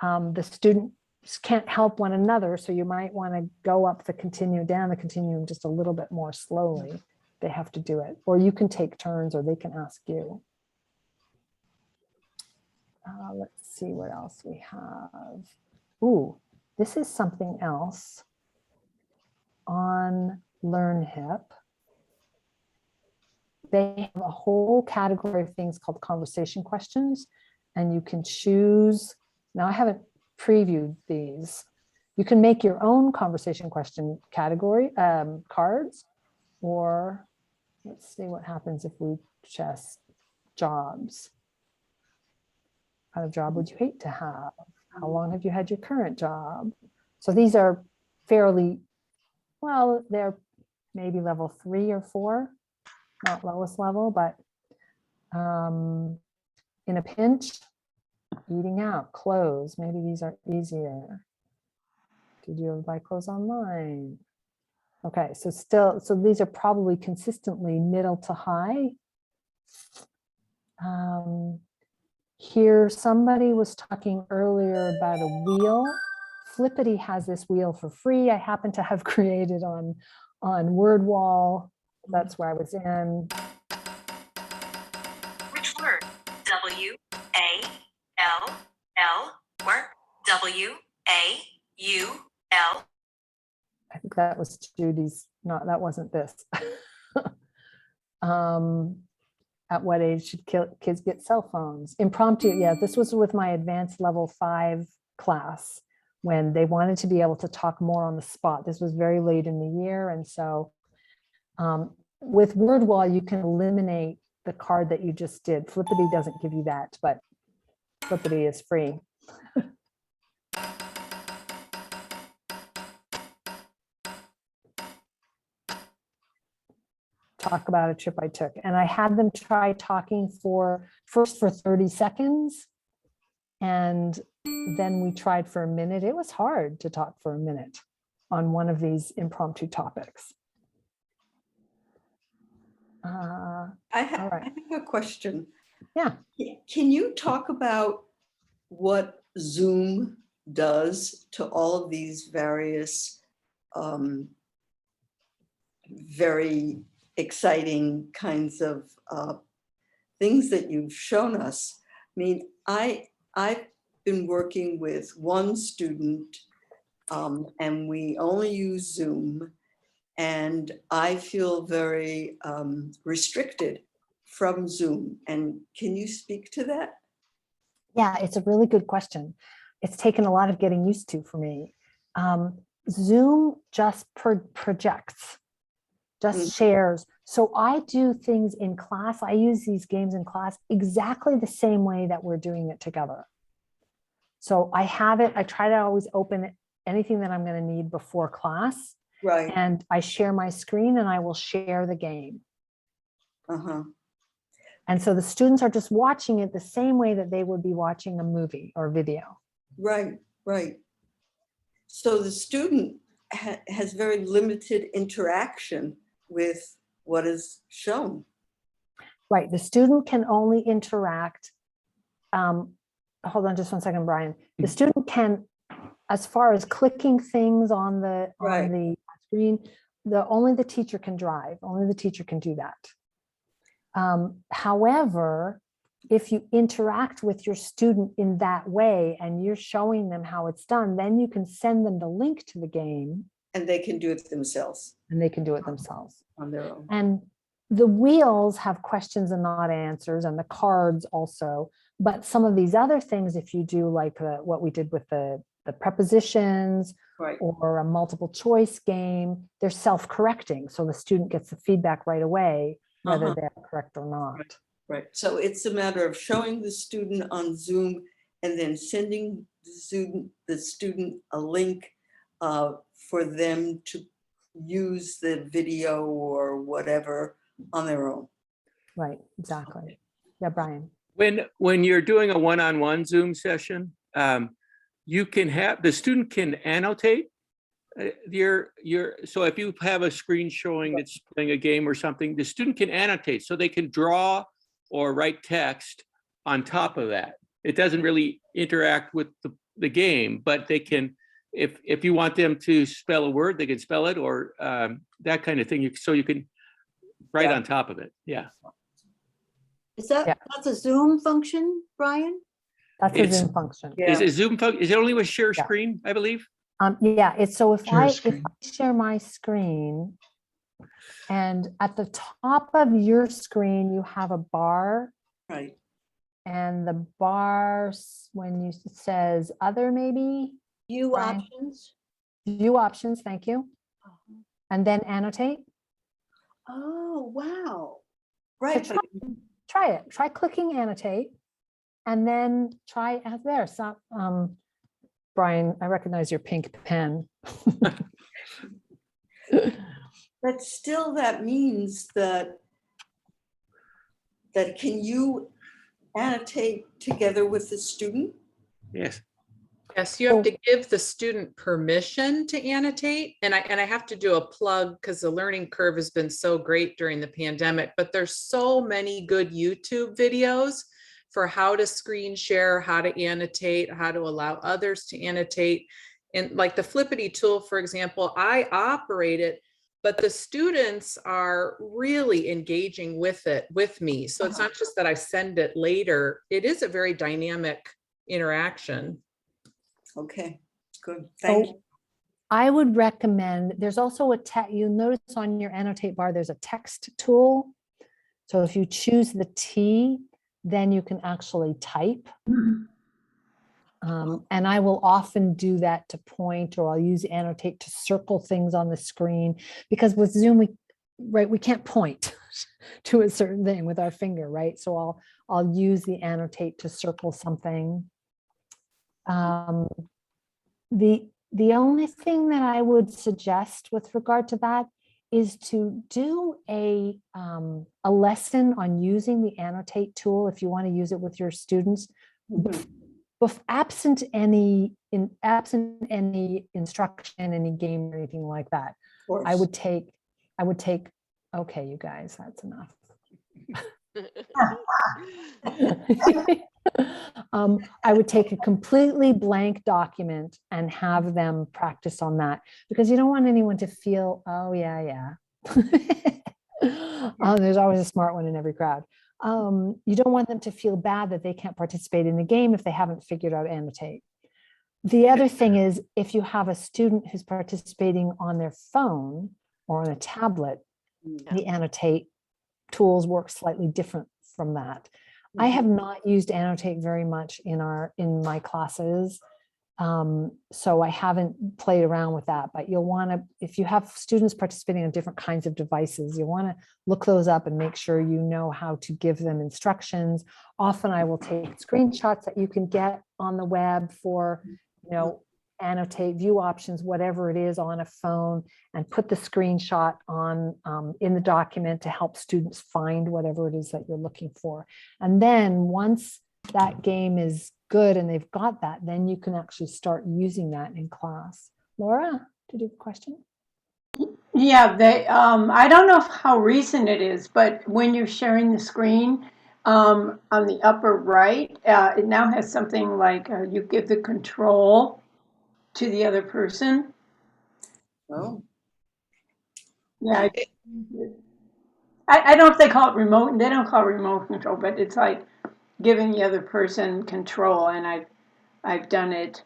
the students can't help one another. So you might want to go up down the continuum just a little bit more slowly. They have to do it, or you can take turns, or they can ask you. Let's see what else we have. Ooh, this is something else on LearnHip. They have a whole category of things called conversation questions, and you can choose. Now, I haven't previewed these. You can make your own conversation question category cards, or let's see what happens if we just jobs. What kind of job would you hate to have? How long have you had your current job? So these are fairly, well, they're maybe level 3 or 4, not lowest level, but in a pinch, eating out, clothes, maybe these are easier. Did you ever buy clothes online? Okay, so these are probably consistently middle to high. Here, somebody was talking earlier about a wheel. Flippity has this wheel for free. I happen to have created on WordWall. That's where I was in. Which word? W-A-L-L, or W-A-U-L. I think that was Judy's, that wasn't this. At what age should kids get cell phones? Impromptu, yeah, this was with my advanced level 5 class when they wanted to be able to talk more on the spot. This was very late in the year. And so with WordWall, you can eliminate the card that you just did. Flippity doesn't give you that, but Flippity is free. Talk about a trip I took. And I had them try talking first for 30 seconds. And then we tried for a minute. It was hard to talk for a minute on one of these impromptu topics. I have a question. Yeah. Can you talk about what Zoom does to all of these various very exciting kinds of things that you've shown us? I mean, I've been working with one student and we only use Zoom, and I feel very restricted from Zoom. And can you speak to that? Yeah, it's a really good question. It's taken a lot of getting used to for me. Zoom just projects, just shares. So I do things in class. I use these games in class exactly the same way that we're doing it together. So I have it. I try to always open anything that I'm going to need before class. Right. And I share my screen and I will share the game. Uh-huh. And so the students are just watching it the same way that they would be watching a movie or video. Right, right. So the student has very limited interaction with what is shown. Right, the student can only interact. Hold on just one second, Brian. The student can, as far as clicking things on the screen, only the teacher can drive. Only the teacher can do that. However, if you interact with your student in that way and you're showing them how it's done, then you can send them the link to the game. And they can do it themselves. And they can do it themselves. On their own. And the wheels have questions and not answers, and the cards also. But some of these other things, if you do like what we did with the prepositions, right, or a multiple choice game, they're self-correcting. So the student gets the feedback right away, whether they're correct or not. Right. So it's a matter of showing the student on Zoom and then sending the student a link for them to use the video or whatever on their own. Right, exactly. Yeah, Brian. When you're doing a one-on-one Zoom session, you can have, the student can annotate so if you have a screen showing that's playing a game or something, the student can annotate, so they can draw or write text on top of that. It doesn't really interact with the game, but they can, if you want them to spell a word, they can spell it, or that kind of thing. So you can write on top of it. Yeah. Is that's a Zoom function, Brian? That's a Zoom function. Is it Zoom function? Is it only with share screen, I believe? Yeah, it's so if I share my screen, and at the top of your screen, you have a bar. Right. And the bar, when you says other, maybe? View options. View options, thank you. And then annotate. Oh, wow. Right. So try it. Try clicking annotate. And then try there. So, Brian, I recognize your pink pen. But still, that means that can you annotate together with the student? Yes. Yes, you have to give the student permission to annotate. And I have to do a plug because the learning curve has been so great during the pandemic, but there's so many good YouTube videos for how to screen share, how to annotate, how to allow others to annotate. And like the Flippity tool, for example, I operate it, but the students are really engaging with it with me. So it's not just that I send it later. It is a very dynamic interaction. Okay, good. Thank you. I would recommend, there's also you notice on your annotate bar, there's a text tool. So if you choose the T, then you can actually type. And I will often do that to point, or I'll use annotate to circle things on the screen, because with Zoom, we can't point to a certain thing with our finger, right? So I'll use the annotate to circle something. The only thing that I would suggest with regard to that is to do a lesson on using the annotate tool if you want to use it with your students, absent any instruction, any game or anything like that. I would take, okay, you guys, that's enough. I would take a completely blank document and have them practice on that, because you don't want anyone to feel, oh yeah. There's always a smart one in every crowd. You don't want them to feel bad that they can't participate in the game if they haven't figured out annotate. The other thing is, if you have a student who's participating on their phone or on a tablet, the annotate tools work slightly different from that. I have not used annotate very much in my classes, so I haven't played around with that. But you'll want to, if you have students participating on different kinds of devices, you want to look those up and make sure you know how to give them instructions. Often I will take screenshots that you can get on the web for, annotate, view options, whatever it is on a phone, and put the screenshot on in the document to help students find whatever it is that you're looking for. And then once that game is good and they've got that, then you can actually start using that in class. Laura, did you have a question? Yeah, they, I don't know how recent it is, but when you're sharing the screen, on the upper right, it now has something like you give the control to the other person. Oh. Yeah. I don't know if they call it remote, they don't call it remote control, but it's like giving the other person control, and I've done it.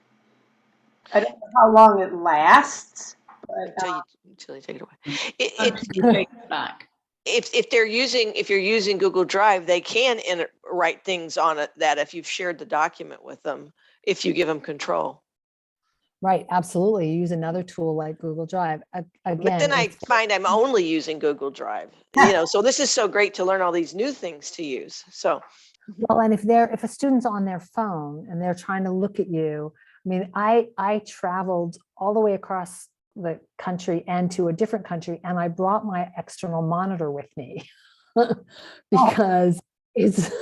I don't know how long it lasts, but Until you take it away. If you're using Google Drive, they can write things on it that if you've shared the document with them, if you give them control. Right, absolutely. Use another tool like Google Drive. Again, but then I find I'm only using Google Drive, so this is so great to learn all these new things to use. So, well, and if a student's on their phone and they're trying to look at you, I mean, I traveled all the way across the country and to a different country, and I brought my external monitor with me because it's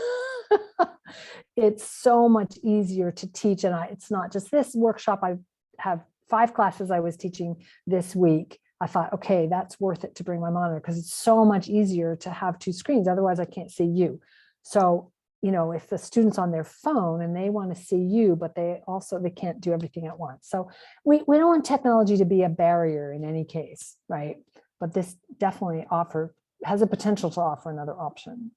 it's so much easier to teach. And it's not just this workshop. I have 5 classes I was teaching this week. I thought, okay, that's worth it to bring my monitor because it's so much easier to have 2 screens. Otherwise, I can't see you. So, if the student's on their phone and they want to see you, but they can't do everything at once. So we don't want technology to be a barrier in any case, right? But this definitely has a potential to offer another option.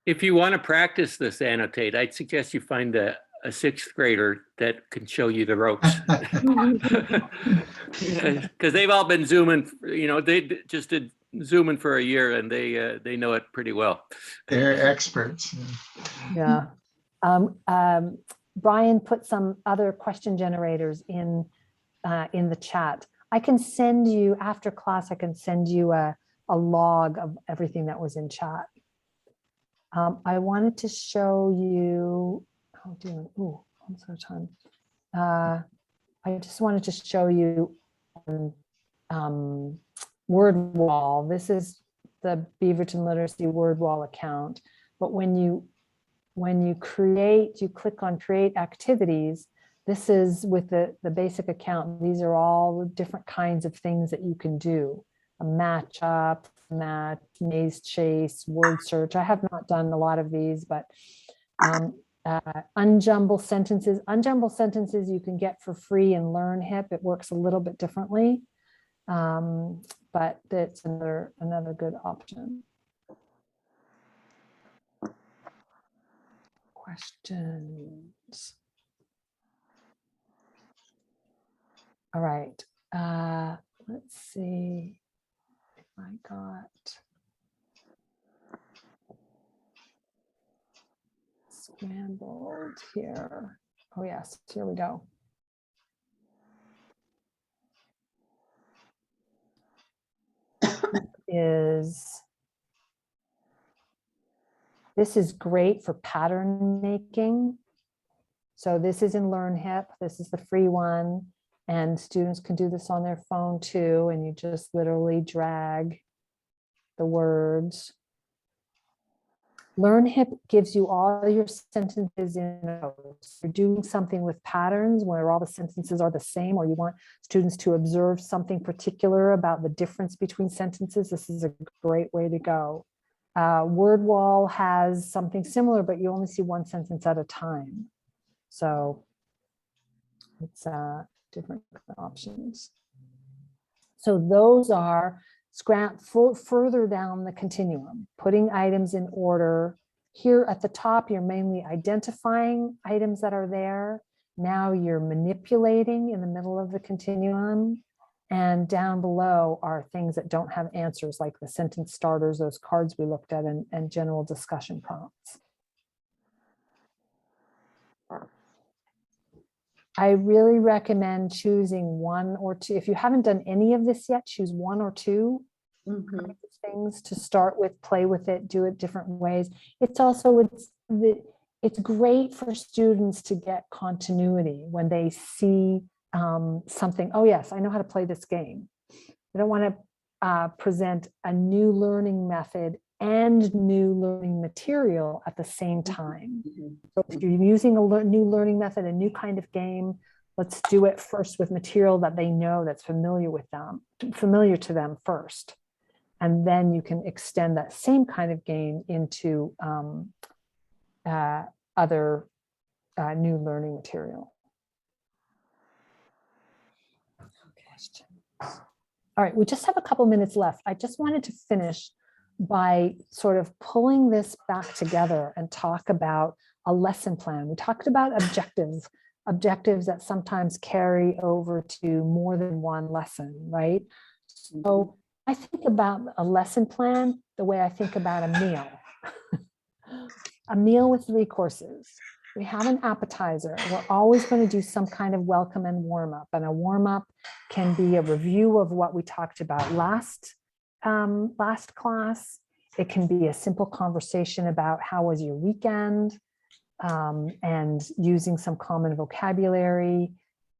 If you want to practice this annotate, I'd suggest you find a 6th grader that can show you the ropes. Because they've all been Zooming, they just did Zooming for a year and they know it pretty well. They're experts. Yeah. Brian put some other question generators in the chat. I can send you, after class, I can send you a log of everything that was in chat. I wanted to show you, I'm so time. I just wanted to show you word wall. This is the Beaverton Literacy word wall account. But when you create, you click on create activities. This is with the basic account. These are all the different kinds of things that you can do. A match up, maze chase, word search. I have not done a lot of these, but unjumble sentences. Unjumble sentences you can get for free in LearnHip. It works a little bit differently, but that's another good option. Questions. All right. Let's see if I got scrambled here. Oh yes, here we go. This is great for pattern making. So this is in LearnHip. This is the free one. And students can do this on their phone too. And you just literally drag the words. LearnHip gives you all your sentences in rows. You're doing something with patterns where all the sentences are the same, or you want students to observe something particular about the difference between sentences. This is a great way to go. WordWall has something similar, but you only see one sentence at a time. So it's different options. So those are further down the continuum, putting items in order. Here at the top, you're mainly identifying items that are there. Now you're manipulating in the middle of the continuum. And down below are things that don't have answers, like the sentence starters, those cards we looked at, and general discussion prompts. I really recommend choosing 1 or 2. If you haven't done any of this yet, choose 1 or 2 things to start with, play with it, do it different ways. It's also, it's great for students to get continuity when they see something, oh yes, I know how to play this game. I don't want to present a new learning method and new learning material at the same time. So if you're using a new learning method, a new kind of game, let's do it first with material that they know that's familiar with them, familiar to them first. And then you can extend that same kind of game into other new learning material. All right, we just have a couple minutes left. I just wanted to finish by sort of pulling this back together and talk about a lesson plan. We talked about objectives that sometimes carry over to more than one lesson, right? So I think about a lesson plan the way I think about a meal. A meal with 3 courses. We have an appetizer. We're always going to do some kind of welcome and warm up. And a warm up can be a review of what we talked about last class. It can be a simple conversation about how was your weekend, and using some common vocabulary,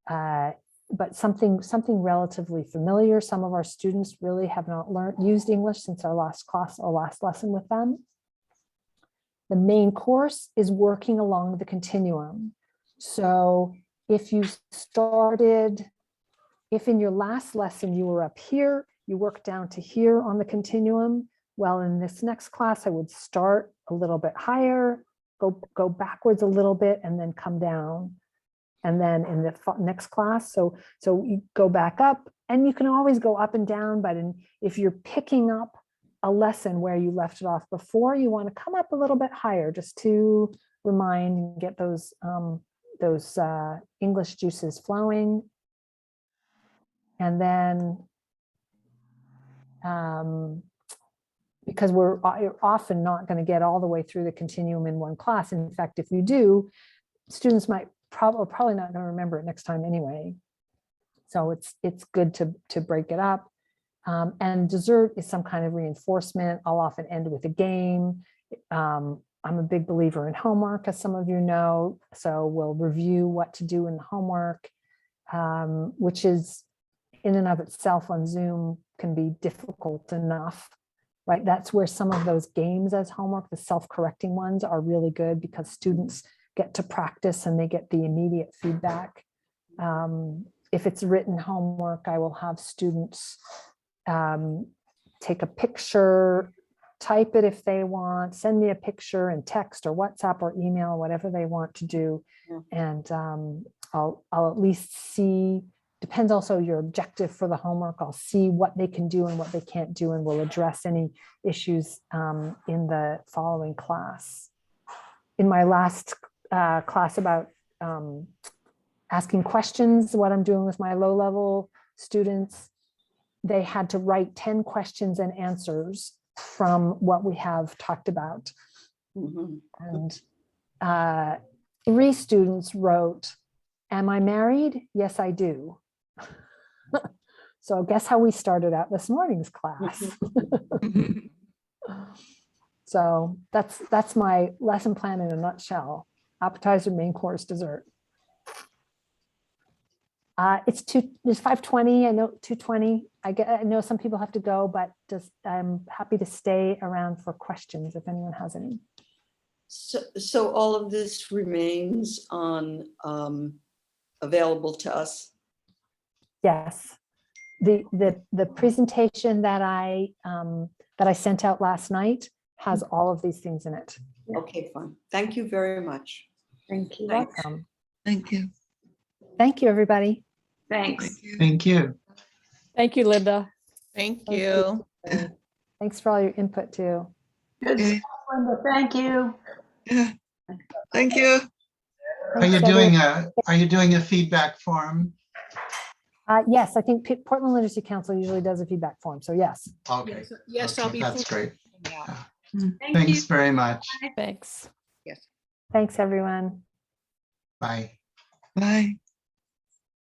but something relatively familiar. Some of our students really have not used English since our last class or last lesson with them. The main course is working along the continuum. So if in your last lesson you were up here, you work down to here on the continuum. Well, in this next class, I would start a little bit higher, go backwards a little bit, and then come down. And then in the next class, so you go back up, and you can always go up and down, but if you're picking up a lesson where you left it off before, you want to come up a little bit higher just to remind and get those English juices flowing. And then because you're often not going to get all the way through the continuum in one class. In fact, if you do, students might probably not going to remember it next time anyway. So it's good to break it up. And dessert is some kind of reinforcement. I'll often end with a game. I'm a big believer in homework, as some of you know. So we'll review what to do in the homework, which is in and of itself on Zoom can be difficult enough, right? That's where some of those games as homework, the self-correcting ones, are really good because students get to practice and they get the immediate feedback. If it's written homework, I will have students take a picture, type it if they want, send me a picture in text or WhatsApp or email, whatever they want to do. And I'll at least see, depends also your objective for the homework. I'll see what they can do and what they can't do, and we'll address any issues in the following class. In my last class about asking questions, what I'm doing with my low-level students, they had to write 10 questions and answers from what we have talked about. And 3 students wrote, "Am I married? Yes, I do." So guess how we started out this morning's class. So that's my lesson plan in a nutshell. Appetizer, main course, dessert. It's 5:20. I know 2:20. I know some people have to go, but I'm happy to stay around for questions if anyone has any. So all of this remains on available to us. Yes, the presentation that I sent out last night has all of these things in it. Okay, fine. Thank you very much. Thank you. Welcome. Thank you. Thank you, everybody. Thanks. Thank you. Thank you, Linda. Thank you. Thanks for all your input too. Good stuff, Linda. Thank you. Yeah. Thank you. Are you doing a feedback form? Yes, I think Portland Literacy Council usually does a feedback form. So yes. Okay. Yes, Okay, I'll be. that's great. Thank Thanks you. very much. Thanks. Yes. Thanks, everyone. Bye. Bye.